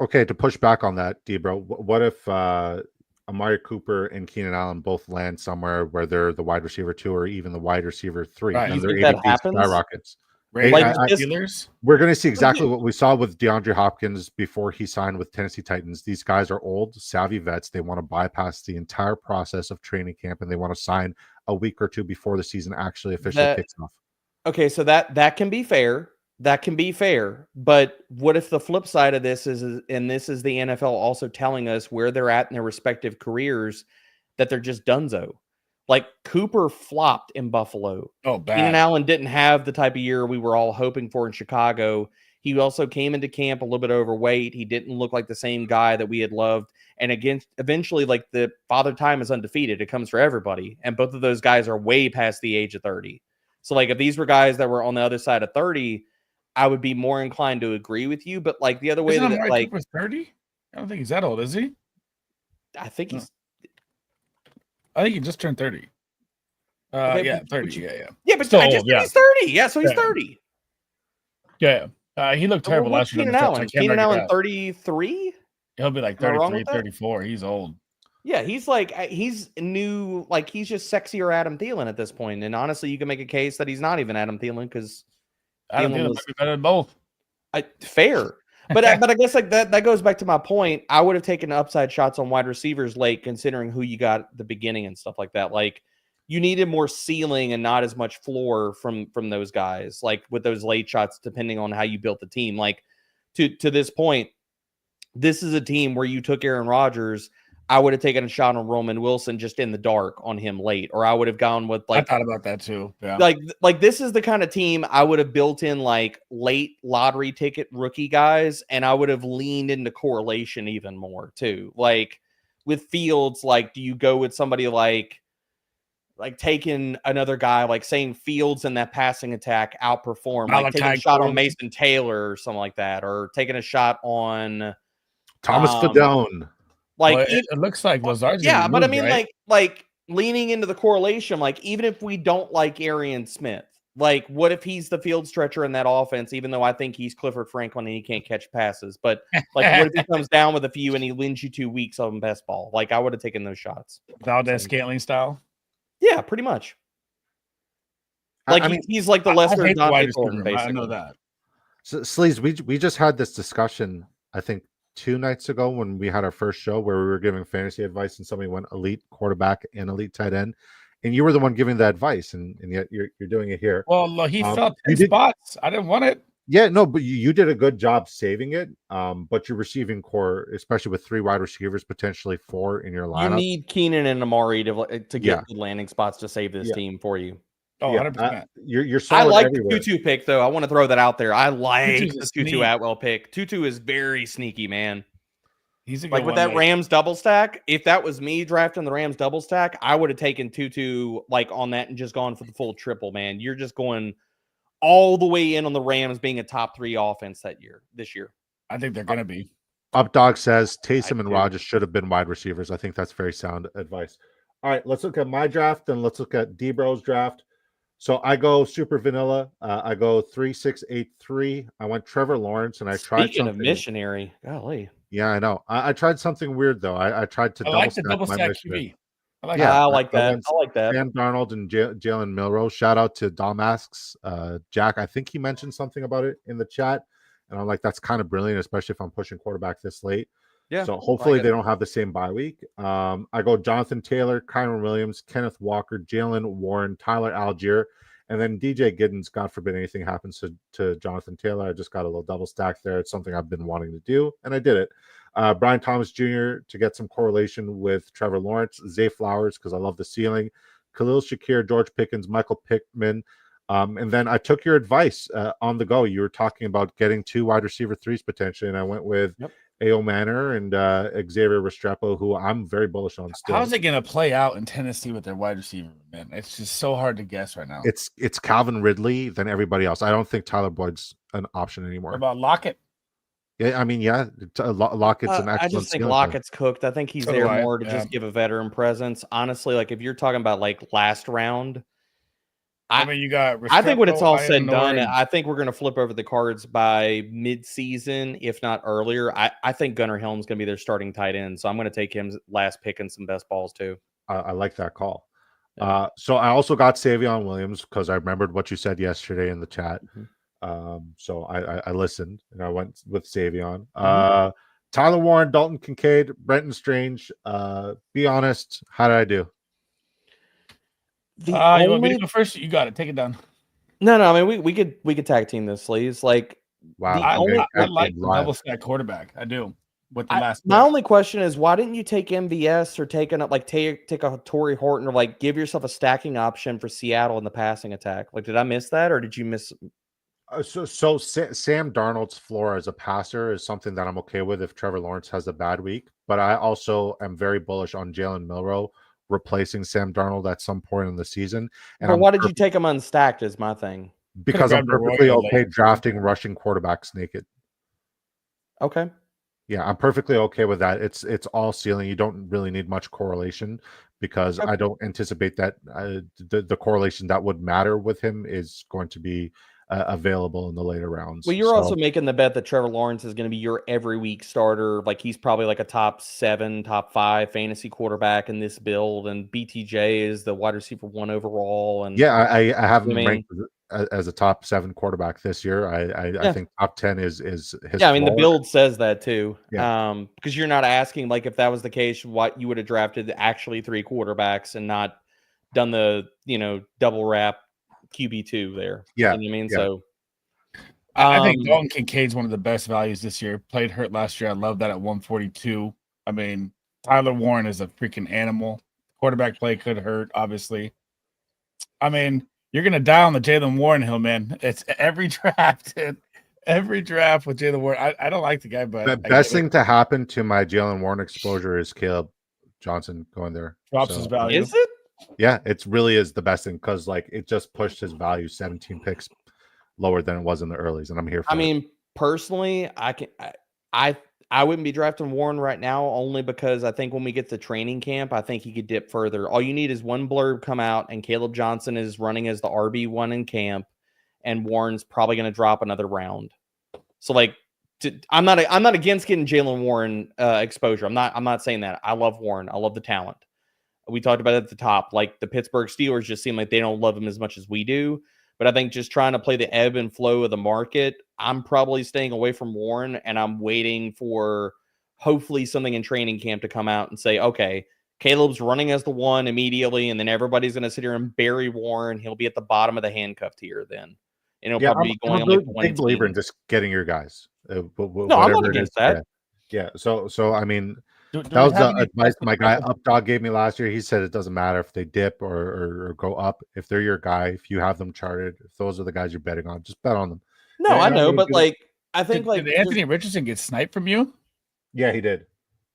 Okay, to push back on that, D-Bro, what if Amari Cooper and Keenan Allen both land somewhere where they're the wide receiver 2 or even the wide receiver 3? Right. And you their think that happens? skyrockets. Ravens, Like, Steelers. We're going to see exactly what we saw with DeAndre Hopkins before he signed with Tennessee Titans. These guys are old, savvy vets. They want to bypass the entire process of training camp, and they want to sign a week or two before the season actually officially kicks off. Okay, so that can be fair. That can be fair. But what if the flip side of this is, and this is the NFL also telling us where they're at in their respective careers, that they're just donezo. Like Cooper flopped in Buffalo. Oh, bad. Keenan Allen didn't have the type of year we were all hoping for in Chicago. He also came into camp a little bit overweight. He didn't look like the same guy that we had loved. And again, eventually, like the father time is undefeated. It comes for everybody. And both of those guys are way past the age of 30. So like if these were guys that were on the other side of 30, I would be more inclined to agree with you. But like the other way, Isn't that like 30? I don't think he's that old, is he? I think he's I think he just turned 30. Okay, yeah, but 30. Yeah. yeah, but Still I just old, think he's 30. Yeah, so he's 30. Yeah. He looked terrible Well, last year. Keenan Allen? Keenan Allen 33? He'll be like Am I wrong 33, with that? 34. He's old. Yeah, he's like he's new, like he's just sexier Adam Thielen at this point. And honestly, you can make a case that he's not even Adam Thielen because Adam Thielen might be better than both. fair. But I guess like that goes back to my point. I would have taken upside shots on wide receivers late, considering who you got at the beginning and stuff like that. Like you needed more ceiling and not as much floor from those guys. Like with those late shots, depending on how you built the team. Like to this point, this is a team where you took Aaron Rodgers. I would have taken a shot on Roman Wilson just in the dark on him late, or I would have gone with like I thought about that too. Yeah. Like this is the kind of team I would have built in like late lottery ticket rookie guys, and I would have leaned into correlation even more too. Like with Fields, like do you go with somebody like taking another guy, like saying Fields in that passing attack outperform, like taking a shot on Mason Taylor or something like that, or taking a shot on Thomas Fedone. Like well, it looks like Lazard's yeah, but I mean, right? like leaning into the correlation, like even if we don't like Arian Smith, like what if he's the field stretcher in that offense, even though I think he's Clifford Franklin and he can't catch passes, but like what if he comes down with a few and he wins you 2 weeks on best ball? Like I would have taken those shots. Valdez Scantling style? Yeah, pretty much. Like I mean, he's like the lesser Dante Thornton, basically. I know that. So, Sleez, we just had this discussion, I think 2 nights ago when we had our first show where we were giving fantasy advice and somebody went elite quarterback and elite tight end, and you were the one giving the advice, and yet you're doing it here. Well, he fell 10 spots. I didn't want it. Yeah, no, but you did a good job saving it. But your receiving core, especially with 3 wide receivers, potentially 4 in your lineup, you need Keenan and Amari to get good landing spots to save this team for you. Oh, 100%. You're solid. I like everywhere. the 2-2 pick, though. I want to throw that out there. I like Tutu's the 2-2 Atwell pick. 2-2 is very sneaky, man. He's a good like with that Rams double stack. If that was me drafting the Rams double stack, I would have taken 2-2 like on that and just gone for the full triple, man. You're just going all the way in on the Rams being a top 3 offense this year. I think they're going to be. Updog says Taysom and Rodgers should have been wide receivers. I think that's very sound advice. All right, let's look at my draft, and let's look at D-Bro's draft. So I go super vanilla. I go 3-6-8-3. I went Trevor Lawrence, and I tried Speaking of missionary, golly. Yeah, I know. I tried something weird though. I tried to double stack QB. I like that. I like that. Sam Darnold and Jalen Milroe. Shout out to Dalmasks. Jack, I think he mentioned something about it in the chat, and I'm like, that's kind of brilliant, especially if I'm pushing quarterback this late. Yeah. So hopefully they don't have the same bye week. I go Jonathan Taylor, Kyron Williams, Kenneth Walker, Jalen Warren, Tyler Algier, and then DJ Giddens. God forbid anything happens to Jonathan Taylor. I just got a little double stack there. It's something I've been wanting to do, and I did it. Brian Thomas Jr. to get some correlation with Trevor Lawrence, Zay Flowers because I love the ceiling, Khalil Shakir, George Pickens, Michael Pittman. And then I took your advice on the go. You were talking about getting 2 wide receiver 3s potentially, and I went with A.O. Manor and Xavier Restrepo, who I'm very bullish on still. How's it going to play out in Tennessee with their wide receiver, man? It's just so hard to guess right now. It's Calvin Ridley than everybody else. I don't think Tyler Boyd's an option anymore. What about Lockett? Yeah, I mean, Lockett's an excellent. I just think Lockett's cooked. I think he's there more to just give a veteran presence. Honestly, like if you're talking about like last round, I mean, you got. I think when it's all said and done, I think we're going to flip over the cards by mid-season, if not earlier. I think Gunnar Helm's going to be their starting tight end, so I'm going to take him last pick and some best balls too. I like that call. So I also got Savion Williams because I remembered what you said yesterday in the chat. So I listened and I went with Savion. Tyler Warren, Dalton Kincaid, Brenton Strange. Be honest, how did I do? You want me to go first? You got it. Take it down. No. I mean, we could tag team this, Sleez. Like, Wow, I like the double stack quarterback. I do. With the last, my only question is, why didn't you take MVS or take a Torrey Horton, or like give yourself a stacking option for Seattle in the passing attack? Like, did I miss that, or did you miss? So Sam Darnold's floor as a passer is something that I'm okay with if Trevor Lawrence has a bad week. But I also am very bullish on Jalen Milroe replacing Sam Darnold at some point in the season. But why did you take him unstacked? Is my thing. Because I'm perfectly okay drafting rushing quarterbacks naked. Okay. Yeah, I'm perfectly okay with that. It's all ceiling. You don't really need much correlation because I don't anticipate that the correlation that would matter with him is going to be available in the later rounds. Well, you're also making the bet that Trevor Lawrence is going to be your every week starter. Like, he's probably like a top 7, top 5 fantasy quarterback in this build, and BTJ is the wide receiver 1 overall. And yeah, I have him ranked as a top 7 quarterback this year. I think top 10 is his. Yeah, I mean, the build says that too. Yeah. Because you're not asking, like, if that was the case, what you would have drafted actually 3 quarterbacks and not done the double wrap QB2 there. Yeah. You know what I mean? Yeah. So I think Dalton Kincaid's one of the best values this year. Played hurt last year. I love that at 142. I mean, Tyler Warren is a freaking animal. Quarterback play could hurt, obviously. I mean, you're gonna die on the Jalen Warren hill, man. It's every draft. Every draft with Jalen Warren. I don't like the guy, but the best thing to happen to my Jalen Warren exposure is Caleb Johnson going there. Drops his value. Is it? Yeah, it really is the best thing because like it just pushed his value 17 picks lower than it was in the earlies, and I'm here for it. Personally, I wouldn't be drafting Warren right now only because I think when we get to training camp, I think he could dip further. All you need is one blurb come out and Caleb Johnson is running as the RB1 in camp, and Warren's probably going to drop another round. So like, I'm not against getting Jalen Warren exposure. I'm not saying that. I love Warren. I love the talent. We talked about it at the top. Like, the Pittsburgh Steelers just seem like they don't love him as much as we do. But I think just trying to play the ebb and flow of the market, I'm probably staying away from Warren, and I'm waiting for hopefully something in training camp to come out and say, okay, Caleb's running as the 1 immediately, and then everybody's going to sit here and bury Warren. He'll be at the bottom of the handcuff tier then. And he'll probably be going I'm on a like 1 big believer in just getting your guys. No, I'm not against that. Yeah. So I mean, that was the advice my guy Updog gave me last year. He said it doesn't matter if they dip or go up. If they're your guy, if you have them charted, if those are the guys you're betting on, just bet on them. No, I know, but like, I think did Anthony Richardson get sniped from you? Yeah, he did.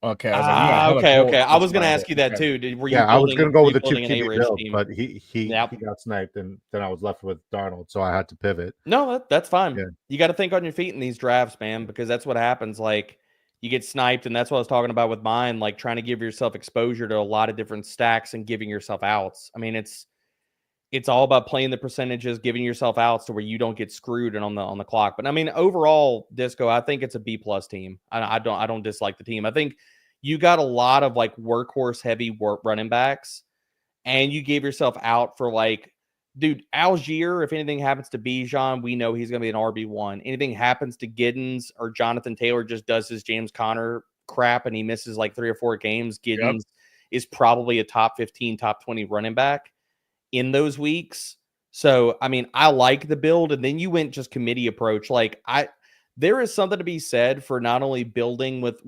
Okay. Okay. I was going to ask you that too. I was going to go with the 2 QB build, but he got sniped, and then I was left with Darnold, so I had to pivot. No, that's fine. Yeah. You got to think on your feet in these drafts, man, because that's what happens. Like, you get sniped, and that's what I was talking about with mine, like trying to give yourself exposure to a lot of different stacks and giving yourself outs. I mean, it's all about playing the percentages, giving yourself outs to where you don't get screwed and on the clock. But I mean, overall, Disco, I think it's a B+ team. I don't dislike the team. I think you got a lot of like workhorse heavy running backs, and you gave yourself out for like, dude, Algier, if anything happens to Bijan, we know he's going to be an RB1. Anything happens to Giddens or Jonathan Taylor just does his James Conner crap and he misses like 3 or 4 games, Giddens is probably a top 15, top 20 running back in those weeks. So, I mean, I like the build. And then you went just committee approach. Like, there is something to be said for not only building with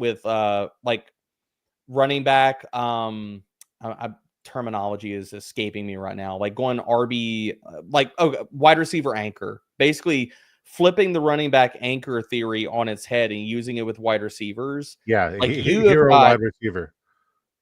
like running back, terminology is escaping me right now. Like going RB, wide receiver anchor, basically flipping the running back anchor theory on its head and using it with wide receivers. Yeah, like hero wide receiver.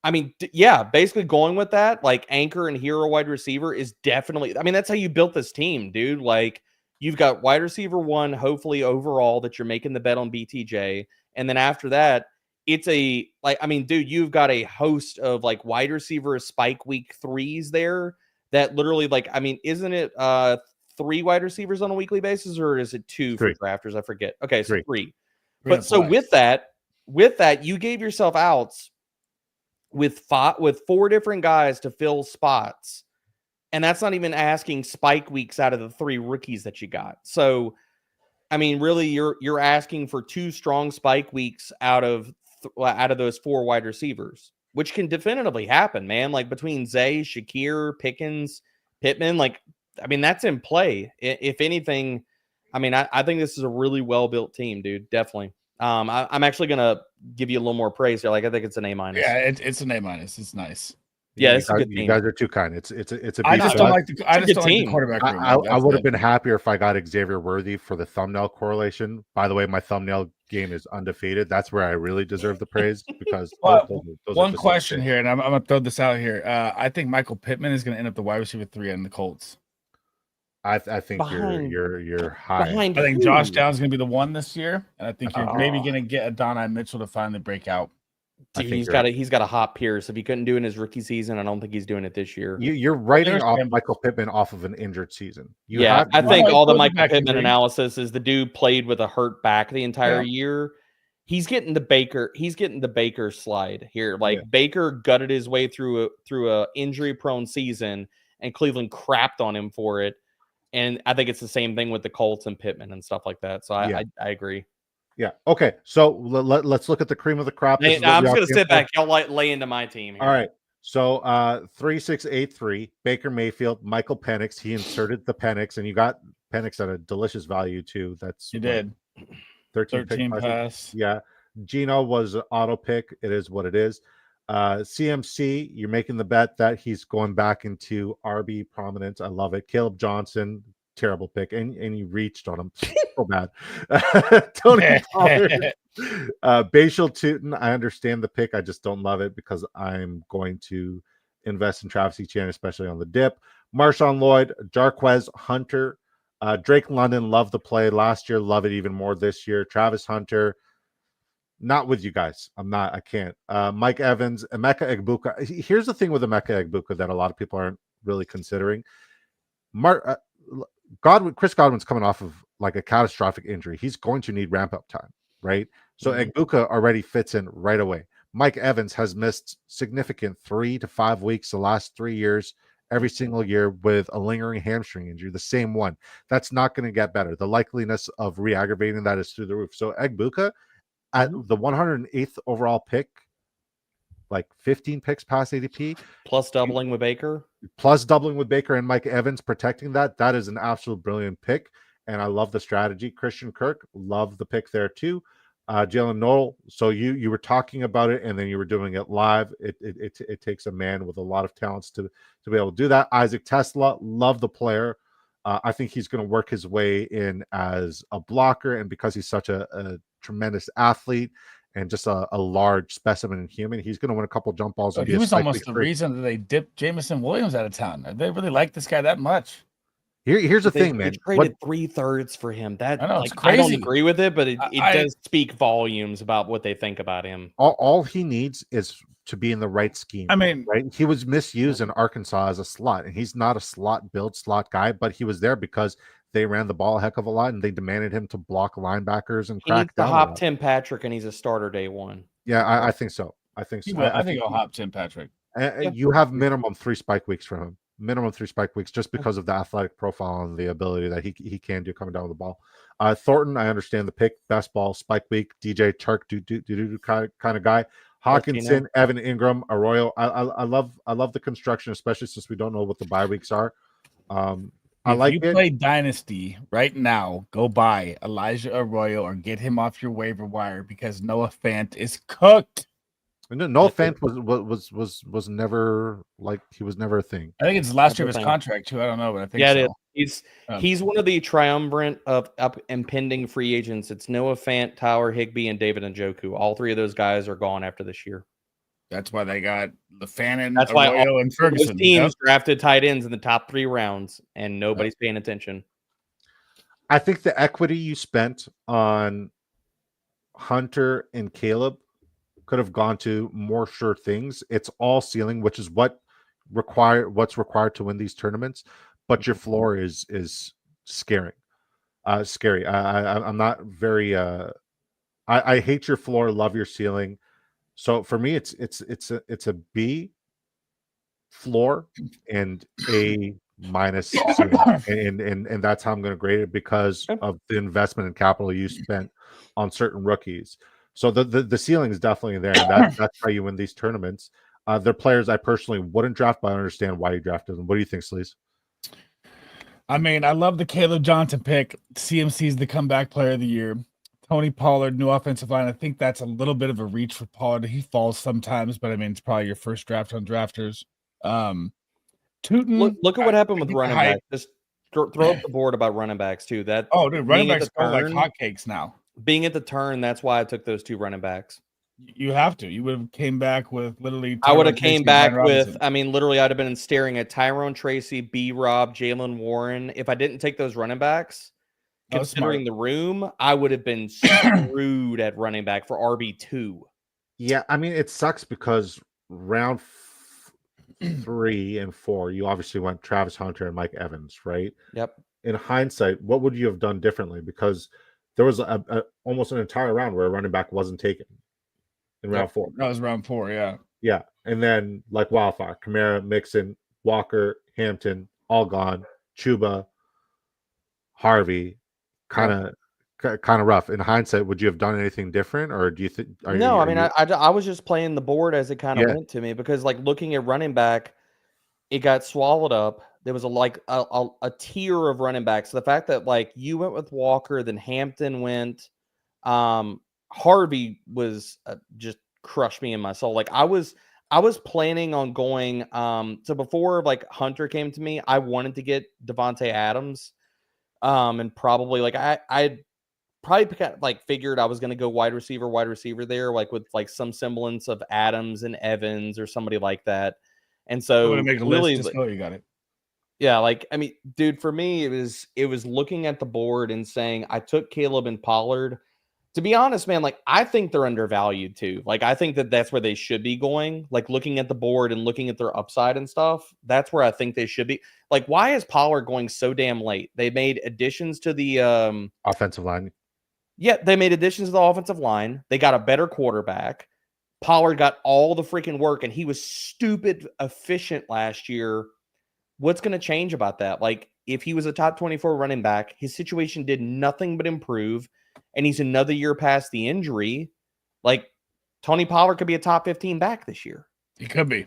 I mean, yeah, basically going with that, like anchor and hero wide receiver is definitely, I mean, that's how you built this team, dude. Like, you've got wide receiver 1, hopefully overall, that you're making the bet on BTJ. And then after that, it's dude, you've got a host of like wide receiver spike week 3s there that literally, like, I mean, isn't it 3 wide receivers on a weekly basis, or is it 2 for drafters? I forget. Okay, so 3. But so with that, you gave yourself outs with 4 different guys to fill spots. And that's not even asking spike weeks out of the 3 rookies that you got. So I mean, really, you're asking for 2 strong spike weeks out of those 4 wide receivers, which can definitively happen, man. Like between Zay, Shakir, Pickens, Pittman, like I mean, that's in play. If anything, I mean, I think this is a really well built team, dude. Definitely. I'm actually gonna give you a little more praise here. Like I think it's an A-. Yeah, it's an A-. It's nice. Yeah, it's a good you team. guys are too kind. It's a I just don't like the team. quarterback room. I would have been happier if I got Xavier Worthy for the thumbnail correlation. By the way, my thumbnail game is undefeated. That's where I really deserve the praise because those one question here, and I'm gonna throw this out here. I think Michael Pittman is gonna end up the wide receiver 3 on the Colts. I think you're high. I think Josh Downs is gonna be the 1 this year, and I think you're maybe gonna get Adonai Mitchell to finally break out. Dude, he's got a hot Pierce. If he couldn't do it in his rookie season, I don't think he's doing it this year. You're writing off Michael Pittman off of an injured season. I think all the Michael Pittman analysis is the dude played with a hurt back the entire year. He's getting the Baker slide here. Like Baker gutted his way through a injury prone season, and Cleveland crapped on him for it. And I think it's the same thing with the Colts and Pittman and stuff like that. So I agree. Yeah. Okay. So let's look at the cream of the crop. I'm just gonna sit back. Y'all lay into my team here. All right. So 3683 Baker Mayfield, Michael Penix. He inserted the Penix, and you got Penix at a delicious value too. That's you did 13 pass. Yeah. Gino was an auto pick. It is what it is. CMC, you're making the bet that he's going back into RB prominence. I love it. Caleb Johnson, terrible pick, and you reached on him so bad. Tony Pollard, Bashal Tootin. I understand the pick. I just don't love it because I'm going to invest in Travis Etienne, especially on the dip. Marshawn Lloyd, Jarquez Hunter, Drake London. Love the play last year. Love it even more this year. Travis Hunter. Not with you guys. I can't. Mike Evans, Emeka Egbuka. Here's the thing with Emeka Egbuka that a lot of people aren't really considering. Chris Godwin's coming off of like a catastrophic injury. He's going to need ramp up time, right? So Egbuka already fits in right away. Mike Evans has missed significant 3 to 5 weeks the last 3 years, every single year with a lingering hamstring injury, the same one. That's not going to get better. The likeliness of re-aggravating that is through the roof. So Egbuka, at the 108th overall pick, like 15 picks past ADP, plus doubling with Baker and Mike Evans protecting that is an absolute brilliant pick, and I love the strategy. Christian Kirk, love the pick there too. Jalen Noel, so you were talking about it and then you were doing it live. It takes a man with a lot of talents to be able to do that. Isaac Tesla, love the player. I think he's going to work his way in as a blocker, and because he's such a tremendous athlete and just a large specimen in human, he's going to win a couple jump balls. He was almost the reason that they dipped Jameson Williams out of town. They really like this guy that much. Here's the thing, man. They traded 3/3 for him. That I know, like, it's crazy. I don't agree with it, but it does speak volumes about what they think about him. All he needs is to be in the right scheme. I mean, right? He was misused in Arkansas as a slot, and he's not a slot guy, but he was there because they ran the ball a heck of a lot, and they demanded him to block linebackers and crack down. He needs to hop Tim Patrick, and he's a starter day one. Yeah, I think so. I think so. I think I'll hop Tim Patrick. You have minimum 3 spike weeks from him. Minimum 3 spike weeks, just because of the athletic profile and the ability that he can do coming down with the ball. Thornton, I understand the pick. Best ball spike week. DJ Chark, kind of guy. Hawkinson, Evan Ingram, Arroyo. I love the construction, especially since we don't know what the bye weeks are. If you play Dynasty right now, go buy Elijah Arroyo or get him off your waiver wire because Noah Fant is cooked. Noah Fant was never he was never a thing. I think it's the last year of his contract too. I don't know, but I think it is. He's one of the triumvirate of up impending free agents. It's Noah Fant, Tyler Higbee, and David Njoku. All 3 of those guys are gone after this year. That's why they got LaFannon, That's Arroyo, why all and Ferguson. Those teams drafted tight ends in the top 3 rounds, and nobody's paying attention. I think the equity you spent on Hunter and Caleb could have gone to more sure things. It's all ceiling, which is what's required to win these tournaments. But your floor is scary. I'm not very. I hate your floor, love your ceiling. So for me, it's a B floor and a minus ceiling. And that's how I'm going to grade it because of the investment and capital you spent on certain rookies. So the ceiling is definitely there, and that's how you win these tournaments. They're players I personally wouldn't draft, but I understand why you drafted them. What do you think, Sleez? I mean, I love the Caleb Johnson pick. CMC's the comeback player of the year. Tony Pollard, new offensive line. I think that's a little bit of a reach for Pollard. He falls sometimes, but I mean, it's probably your first draft on Drafters. Tootin, Look at what happened with running hype. backs. Just throw up the board about running backs too. That dude, running backs go like turn, hotcakes now. Being at the turn, that's why I took those 2 running backs. You have to. You would have came back with literally. I would have came back with. Robinson. I mean, literally, I'd have been staring at Tyrone Tracy, B. Rob, Jalen Warren. If I didn't take those running backs, considering the room, I would have been screwed at running back for RB2. Yeah, I mean, it sucks because round 3 and 4, you obviously went Travis Hunter and Mike Evans, right? Yep. In hindsight, what would you have done differently? Because there was almost an entire round where a running back wasn't taken in round 4. That was round 4, yeah. Yeah, and then like wildfire, Kamara, Mixon, Walker, Hampton, all gone. Chuba, Harvey, kind of rough. In hindsight, would you have done anything different, or do you think? No, I mean, I was just playing the board as it kind of went to me because, like, looking at running back, it got swallowed up. There was a tier of running backs. So the fact that like you went with Walker, then Hampton went, Harvey was just crushed me in my soul. Like I was planning on going. So before like Hunter came to me, I wanted to get Devontae Adams, and probably like I probably like figured I was going to go wide receiver there, like with like some semblance of Adams and Evans or somebody like that. And so make a list, just you got it. Yeah, like I mean, dude, for me, it was looking at the board and saying I took Caleb and Pollard. To be honest, man, like I think they're undervalued too. Like I think that's where they should be going. Like looking at the board and looking at their upside and stuff, that's where I think they should be. Like, why is Pollard going so damn late? They made additions to the offensive line. Yeah, they made additions to the offensive line. They got a better quarterback. Pollard got all the freaking work, and he was stupid efficient last year. What's going to change about that? Like, if he was a top 24 running back, his situation did nothing but improve, and he's another year past the injury. Like, Tony Pollard could be a top 15 back this year. He could be.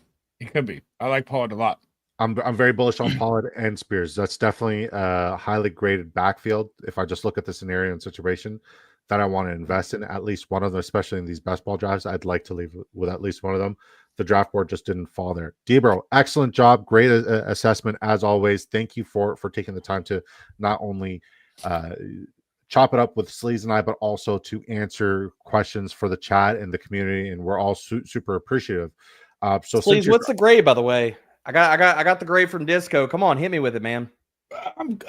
I like Pollard a lot. I'm very bullish on Pollard and Spears. That's definitely a highly graded backfield. If I just look at the scenario and situation that I want to invest in, at least one of them, especially in these best ball drafts, I'd like to leave with at least one of them. The draft board just didn't fall there. Debro, excellent job. Great assessment as always. Thank you for taking the time to not only chop it up with Sleez and I, but also to answer questions for the chat and the community. And we're all super appreciative. So Sleez, what's the grade, by the way? I got the grade from Disco. Come on, hit me with it, man.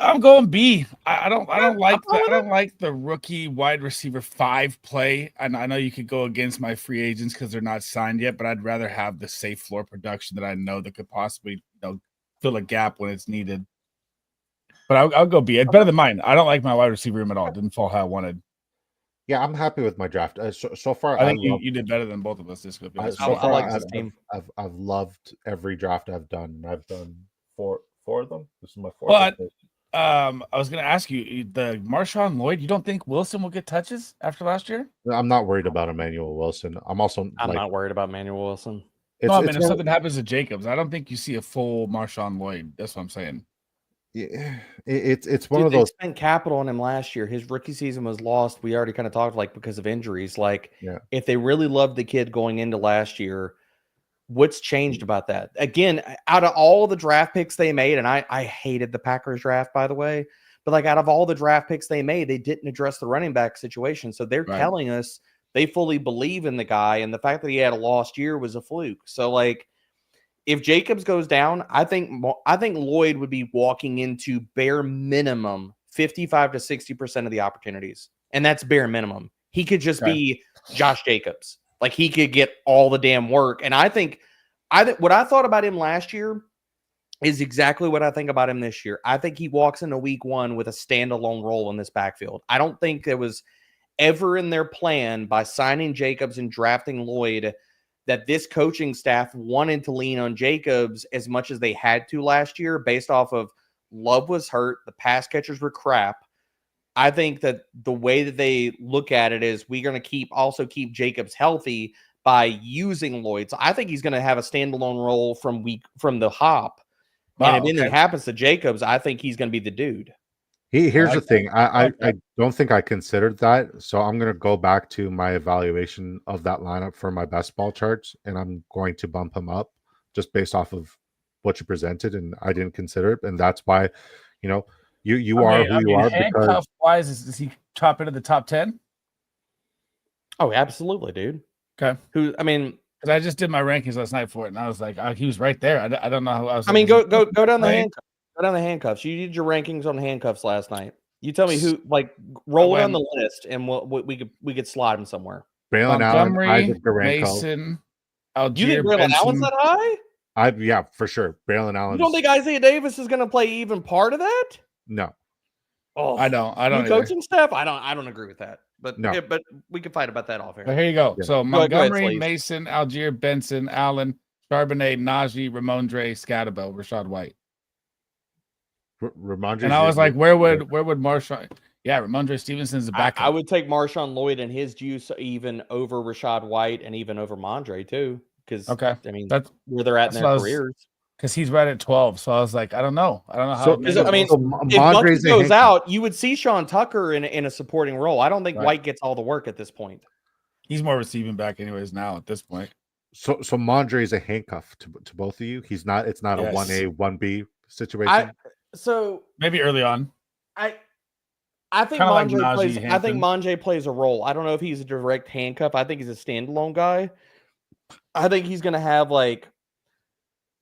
I'm going B. I don't like the rookie wide receiver 5 play. And I know you could go against my free agents because they're not signed yet, but I'd rather have the safe floor production that I know that could possibly fill a gap when it's needed. But I'll go B. It's better than mine. I don't like my wide receiver room at all. It didn't fall how I wanted. Yeah, I'm happy with my draft. So far, I think you did better than both of us. I like this team. I've loved every draft I've done. I've done four of them. This is my fourth. But I was going to ask you, the Marshawn Lloyd, you don't think Wilson will get touches after last year? I'm not worried about Emmanuel Wilson. I'm not worried about Emmanuel Wilson. If something happens to Jacobs, I don't think you see a full Marshawn Lloyd. That's what I'm saying. Yeah, it's one of those. They spent capital on him last year. His rookie season was lost. We already kind of talked because of injuries. Like, if they really loved the kid going into last year, what's changed about that? Again, out of all the draft picks they made, and I hated the Packers draft, by the way, but like out of all the draft picks they made, they didn't address the running back situation. So they're telling us they fully believe in the guy, and the fact that he had a lost year was a fluke. So like, if Jacobs goes down, I think Lloyd would be walking into bare minimum 55 to 60% of the opportunities, and that's bare minimum. He could just be Josh Jacobs. Like, he could get all the damn work. And I think what I thought about him last year is exactly what I think about him this year. I think he walks into week 1 with a standalone role in this backfield. I don't think there was ever in their plan by signing Jacobs and drafting Lloyd that this coaching staff wanted to lean on Jacobs as much as they had to last year based off of Love was hurt, the pass catchers were crap. I think that the way that they look at it is we're going to also keep Jacobs healthy by using Lloyd. So I think he's going to have a standalone role from the hop. Wow, And if anything happens to Jacobs, I think he's going to be the dude. Here's the thing. I don't think I considered that. So I'm going to go back to my evaluation of that lineup for my best ball charts, and I'm going to bump him up just based off of what you presented, and I didn't consider it. And that's why, you are who you are. Handcuff wise, does he top into the top 10? Oh, absolutely, dude. Okay. Because I just did my rankings last night for it, and I was like, he was right there. I don't know how I was. Go down the handcuffs. Go down the handcuffs. You did your rankings on handcuffs last night. You tell me who, roll it on the list, and we could slide them somewhere. Braylon Allen, Isaac Duranko, Mason, Algier. You think Braylon Allen's that high? Yeah, for sure. Braylon Allen. You don't think Isaiah Davis is going to play even part of that? No. Oh, I don't. Coaching staff. I don't agree with that. But no. But we can fight about that off air. But here you go. Yeah. So Montgomery, ahead, Mason, Algier, Benson, Allen, Charbonnet, Najee, Ramondre, Scatterbo, Rashad White. Ramondre. And I was like, where would Marshawn? Yeah, Ramondre Stevenson's the backup. I would take Marshawn Lloyd and his juice even over Rashad White and even over Mondre too. Because that's where they're at in their careers. Because he's right at 12. So I was like, I don't know how. So, if Mondre goes out, you would see Sean Tucker in a supporting role. I don't think White gets all the work at this point. He's more receiving back anyways now at this point. So Mondre is a handcuff to both of you. He's not. It's not a 1A 1B situation. So maybe early on. I think Mondre plays. I think Mondre plays a role. I don't know if he's a direct handcuff. I think he's a standalone guy. I think he's going to have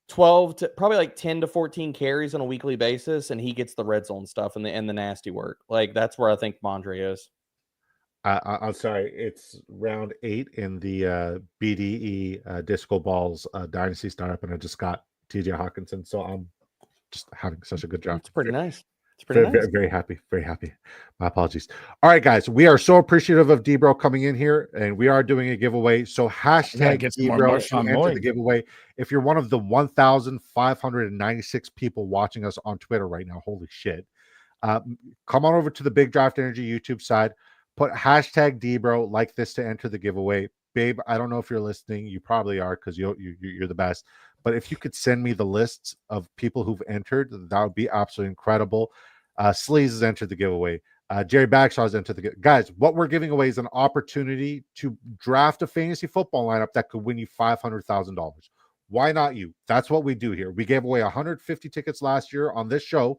12 to probably 10 to 14 carries on a weekly basis, and he gets the red zone stuff and the nasty work. That's where I think Mondre is. I'm sorry, it's round 8 in the BDE Disco Balls Dynasty startup, and I just got TJ Hawkinson, so I'm just having such a good job. It's pretty nice. It's pretty nice. Very happy. Very happy. My apologies. All right, guys, we are so appreciative of D-Bro coming in here, and we are doing a giveaway. So hashtag D-Bro to enter the giveaway. If you're one of the 1,596 people watching us on Twitter right now, holy shit, come on over to the Big Draft Energy YouTube side. Put hashtag D-Bro like this to enter the giveaway. Babe, I don't know if you're listening. You probably are because you're the best. But if you could send me the lists of people who've entered, that would be absolutely incredible. Sleez has entered the giveaway. Jerry Bagshaw has entered the giveaway. Guys, what we're giving away is an opportunity to draft a fantasy football lineup that could win you $500,000. Why not you? That's what we do here. We gave away 150 tickets last year on this show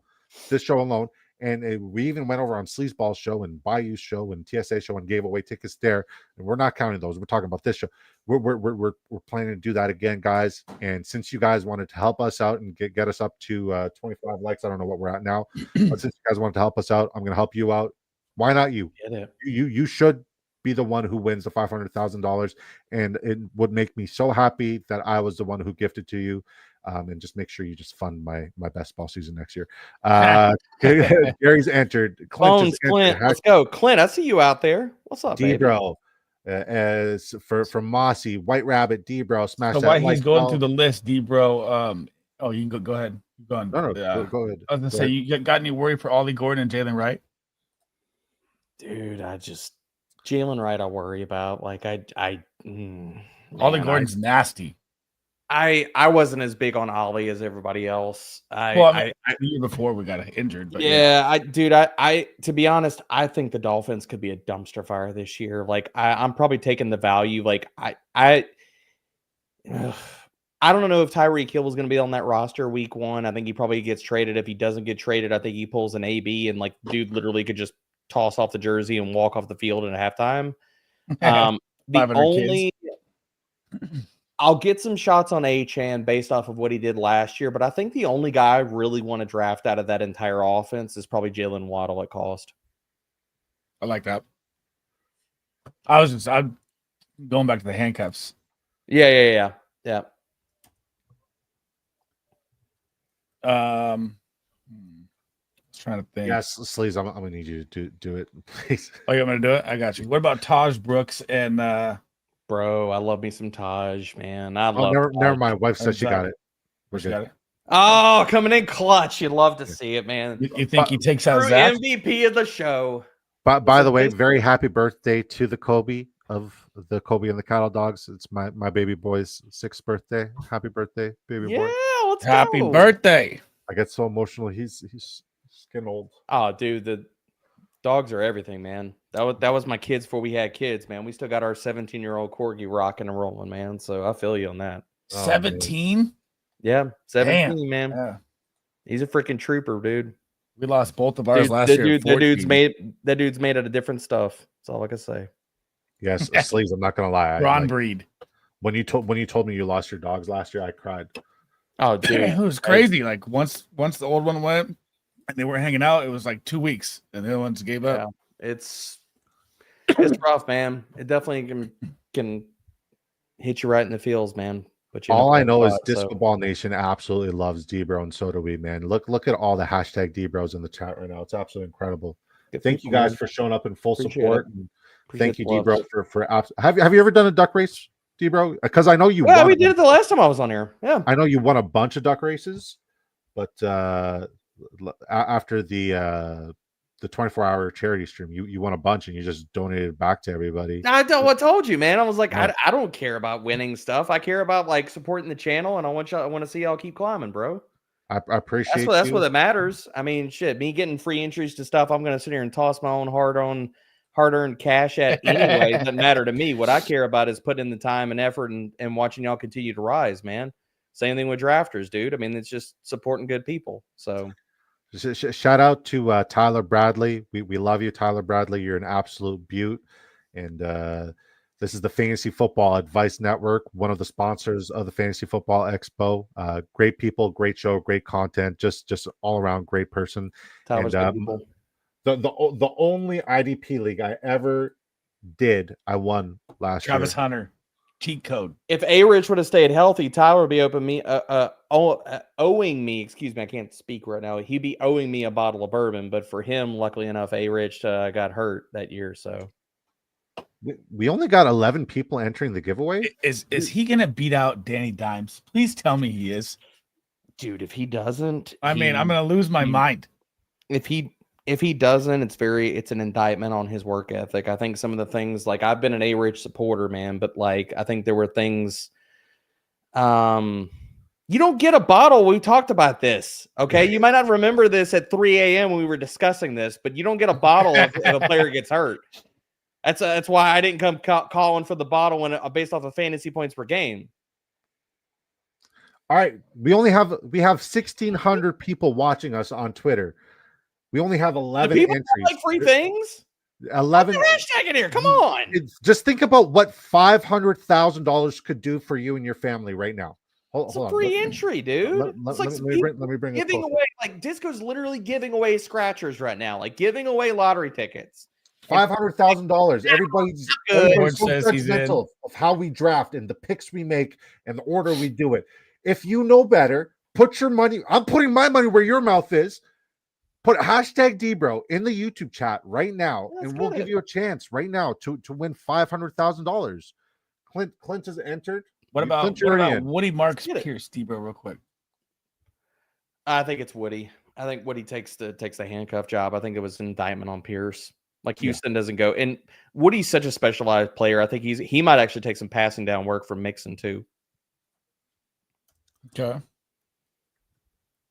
alone. And we even went over on Sleazeball's show and Bayou's show and TSA show and gave away tickets there. And we're not counting those. We're talking about this show. We're planning to do that again, guys. And since you guys wanted to help us out and get us up to 25 likes, I don't know what we're at now. But since you guys wanted to help us out, I'm going to help you out. Why not you? You should be the one who wins the $500,000. And it would make me so happy that I was the one who gifted to you. And just make sure you just fund my best ball season next year. Gary's entered. Clint, let's go. Clint, I see you out there. What's up, D-Bro? As for Mossy, White Rabbit, D-Bro, smash so that. While he's going through the list, D-Bro. You can go ahead. Go on. No, go ahead. I was gonna say, you got any worry for Ollie Gordon and Jalen Wright? Dude, Jalen Wright I worry about. Ollie Gordon's nasty. I wasn't as big on Ollie as everybody else. The year before we got injured. But I to be honest, I think the Dolphins could be a dumpster fire this year. I'm probably taking the value. I don't know if Tyreek Hill is going to be on that roster week 1. I think he probably gets traded. If he doesn't get traded, I think he pulls an AB and dude literally could just toss off the jersey and walk off the field at halftime. I'll get some shots on Achane based off of what he did last year, but I think the only guy I really want to draft out of that entire offense is probably Jalen Waddle at cost. I like that. I'm going back to the handcuffs. Yeah. I was trying to think. Yes, Sleez, I'm gonna need you to do it, please. Oh, you want me to do it? I got you. What about Taj Brooks and Bro, I love me some Taj, man. I Oh, love never Taj. mind. Wife said she got Exactly. it. We're She good. got it. Oh, coming in clutch. You'd love to see it, man. You think he takes out True Zach? MVP of the show. By the way, Listen, very happy birthday to the Kobe and the Cattle Dogs. It's my baby boy's 6th birthday. Happy birthday, baby boy. yeah, let's Happy go. birthday. I get so emotional. He's getting old. Oh, dude, the dogs are everything, man. That was my kids before we had kids, man. We still got our 17-year-old corgi rocking and rolling, man. So I feel you on that. Oh, 17? Yeah, 17, Damn. man. Yeah. He's a freaking trooper, dude. We lost both of ours Dude, last that year. dude, that dude's made out of different stuff. That's all I can say. Yes, Sleez. I'm not gonna lie. Ron breed. When you told me you lost your dogs last year, I cried. Oh, dude, It was crazy. Like once the old one went and they were hanging out, it was like 2 weeks, and the other ones gave up. Yeah. It's rough, man. It definitely can hit you right in the feels, man. But All I know is Disco Ball Nation absolutely loves D-Bro, and so do we, man. Look at all the hashtag D-Bros in the chat right now. It's absolutely incredible. Thank you guys for showing up in full support. And thank you, D-Bro, for have you ever done a duck race, D-Bro? Because I know you. Yeah, we did it the last time I was on here. Yeah, I know you won a bunch of duck races, but after the 24-hour charity stream, you won a bunch and you just donated back to everybody. I told you, man. I was like, I don't care about winning stuff. I care about like supporting the channel, and I want to see y'all keep climbing, bro. I appreciate that's what that matters. I mean, shit, me getting free entries to stuff I'm gonna sit here and toss my own hard-earned cash at anyway. Doesn't matter to me. What I care about is putting in the time and effort and watching y'all continue to rise, man. Same thing with drafters, dude. I mean, it's just supporting good people. So shout out to Tyler Bradley. We love you, Tyler Bradley. You're an absolute beaut. And this is the Fantasy Football Advice Network, one of the sponsors of the Fantasy Football Expo. Great people, great show, great content, just all around great person. Tyler's and good people. The only IDP league I ever did, I won last year. Travis Hunter, cheat code. If A-Rich would have stayed healthy, Tyler would be owing me. Excuse me, I can't speak right now. He'd be owing me a bottle of bourbon. But for him, luckily enough, A-Rich got hurt that year. So we only got 11 people entering the giveaway. Is he gonna beat out Danny Dimes? Please tell me he is, dude. If he doesn't, I'm gonna lose my mind. If he doesn't, it's an indictment on his work ethic. I think some of the things, like, I've been an A-Rich supporter, man, but like I think there were things. You don't get a bottle. We talked about this. Okay, you might not remember this at 3 a.m. when we were discussing this, but you don't get a bottle if a player gets hurt. That's why I didn't come calling for the bottle based off of fantasy points per game. All right, we have 1,600 people watching us on Twitter. We only have 11 entries. Like free things. 11 hashtag in here. Come on. Just think about what $500,000 could do for you and your family right now. It's a free entry, dude. It's like let me bring giving away, like Disco's literally giving away scratchers right now, like giving away lottery tickets. $500,000. Everybody's so judgmental of how we draft and the picks we make and the order we do it. If you know better, put your money. I'm putting my money where your mouth is. Put hashtag D-Bro in the YouTube chat right now, and we'll give you a chance right now to win $500,000. Clint has entered. What about Woody Marks Pierce, D-Bro, real quick? I think it's Woody. I think Woody takes the handcuff job. I think it was an indictment on Pierce. Like Houston doesn't go, and Woody's such a specialized player. I think he might actually take some passing down work from Mixon too. Okay.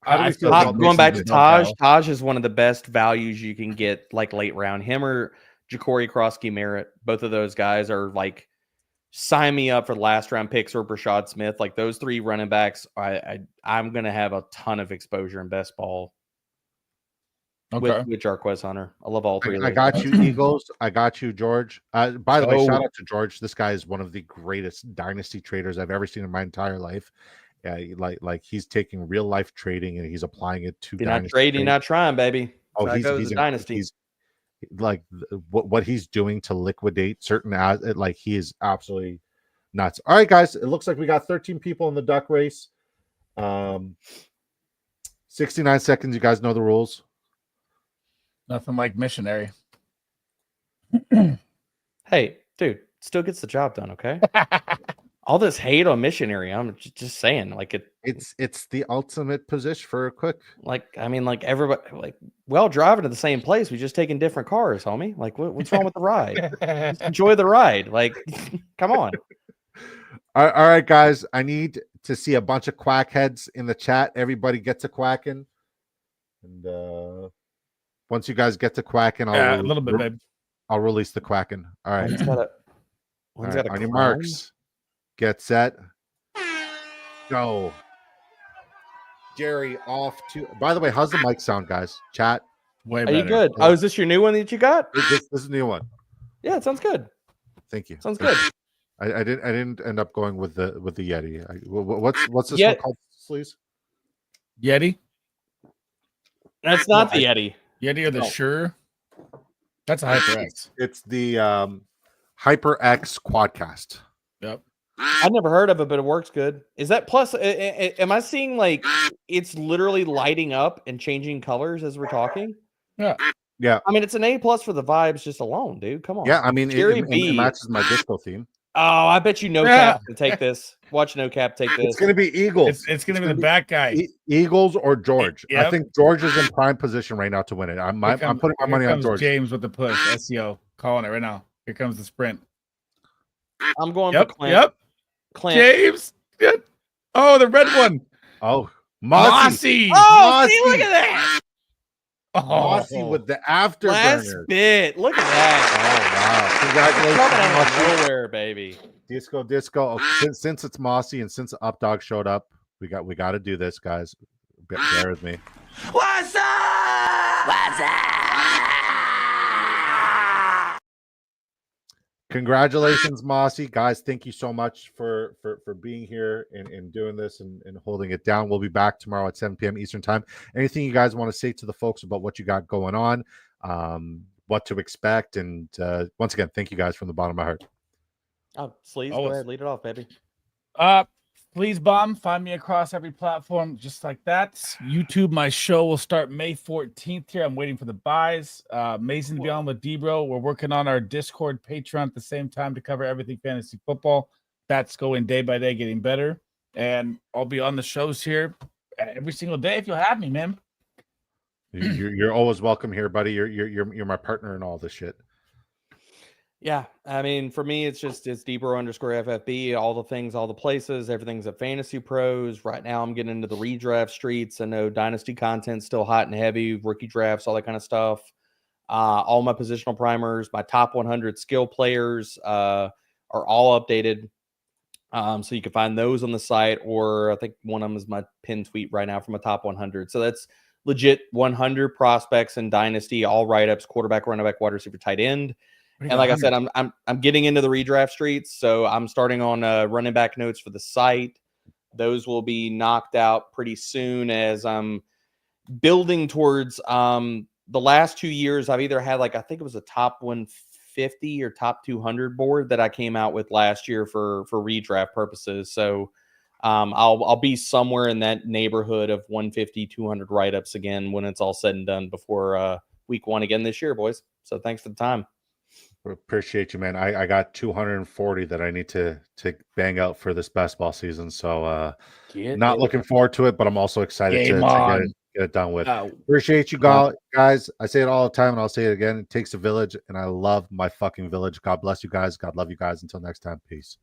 Going back to Taj, Taj is one of the best values you can get, like late round. Him or Ja'Cory Krosky-Merritt, both of those guys are like, sign me up for last round picks or Brashad Smith. Like those three running backs, I'm gonna have a ton of exposure in best ball. Okay. With Jarquez Hunter. I love all three. I got you, Eagles. I got you, George. By the way, shout out to George. This guy is one of the greatest dynasty traders I've ever seen in my entire life. Like he's taking real life trading and he's applying it to not trading, not trying, baby. Oh, he's dynasty. He's like what he's doing to liquidate certain like he is absolutely nuts. All right, guys, it looks like we got 13 people in the duck race. 69 seconds. You guys know the rules. Nothing like missionary. Hey, dude, still gets the job done. Okay. All this hate on missionary, I'm just saying, like it's the ultimate position for a quick. Like, I mean, like everybody, like, well, driving to the same place, we just taking different cars, homie. Like, what's wrong with the ride? Just enjoy the ride. Like, come on. All right, guys. I need to see a bunch of quack heads in the chat. Everybody get to quacking, and once you guys get to quacking, a little bit, babe. I'll release the quacking. All right. One's got a on your crown? marks, get set, go. Jerry off to. By the way, how's the mic sound, guys? Chat. Way Are better. you good? Oh, is this your new one that you got? This is a new one. Yeah, it sounds good. Thank you. Sounds good. I didn't end up going with the Yeti. What's this Yet- one called, Sleez? Yeti? That's not the Yeti. Yeti or the Shure? That's a HyperX. It's the HyperX Quadcast. Yep. I've never heard of it, but it works good. Is that plus? Am I seeing like it's literally lighting up and changing colors as we're talking? Yeah. Yeah. I mean, it's an A+ for the vibes just alone, dude. Come on. Yeah, I mean, Jerry it B. matches my disco theme. Oh, I bet you No Cap can take this. Watch No Cap take this. It's going to be Eagles. It's going to be the back guy. Eagles or George. Yep. I think George is in prime position right now to win it. I'm putting my money on George. James with the push. SEO calling it right now. Here comes the sprint. I'm going for Clint. Yep. Clint. James. Good. Oh, the red one. Oh, Mossy. Oh, see, look at that. Mossy with the Last afterburner. bit. Look at that. Oh, wow. Coming out Congratulations. of nowhere, baby. Disco. Oh, since it's Mossy and since Updog showed up, we got to do this, guys. Bear with me. What's up? What's up? Congratulations, Mossy. Guys, thank you so much for being here and doing this and holding it down. We'll be back tomorrow at 7 p.m. Eastern time. Anything you guys want to say to the folks about what you got going on, what to expect, and once again, thank you guys from the bottom of my heart. Oh, Sleez, go ahead. Lead it off, baby. Please bomb. Find me across every platform just like that. YouTube, my show will start May 14th here. I'm waiting for the buys. Amazing to be on with Debro. We're working on our Discord, Patreon at the same time to cover everything fantasy football. That's going day by day, getting better. And I'll be on the shows here every single day if you'll have me, man. You're always welcome here, buddy. You're my partner in all this shit. Yeah, I mean, for me, it's Debro_FFB, all the things, all the places, everything's at Fantasy Pros. Right now, I'm getting into the redraft streets. I know Dynasty content's still hot and heavy, rookie drafts, all that kind of stuff. All my positional primers, my top 100 skill players are all updated. So you can find those on the site, or I think one of them is my pinned tweet right now from a top 100. So that's legit 100 prospects in Dynasty, all write-ups, quarterback, running back, wide receiver, tight end. And like I said, I'm getting into the redraft streets, so I'm starting on running back notes for the site. Those will be knocked out pretty soon as I'm building towards the last 2 years. I've either had I think it was a top 150 or top 200 board that I came out with last year for redraft purposes. So I'll be somewhere in that neighborhood of 150, 200 write-ups again when it's all said and done before week 1 again this year, boys. So thanks for the time. Appreciate you, man. I got 240 that I need to bang out for this basketball season. So not looking forward to it, but I'm also excited to get it done with. Appreciate you guys. I say it all the time and I'll say it again. It takes a village, and I love my fucking village. God bless you guys. God love you guys. Until next time. Peace.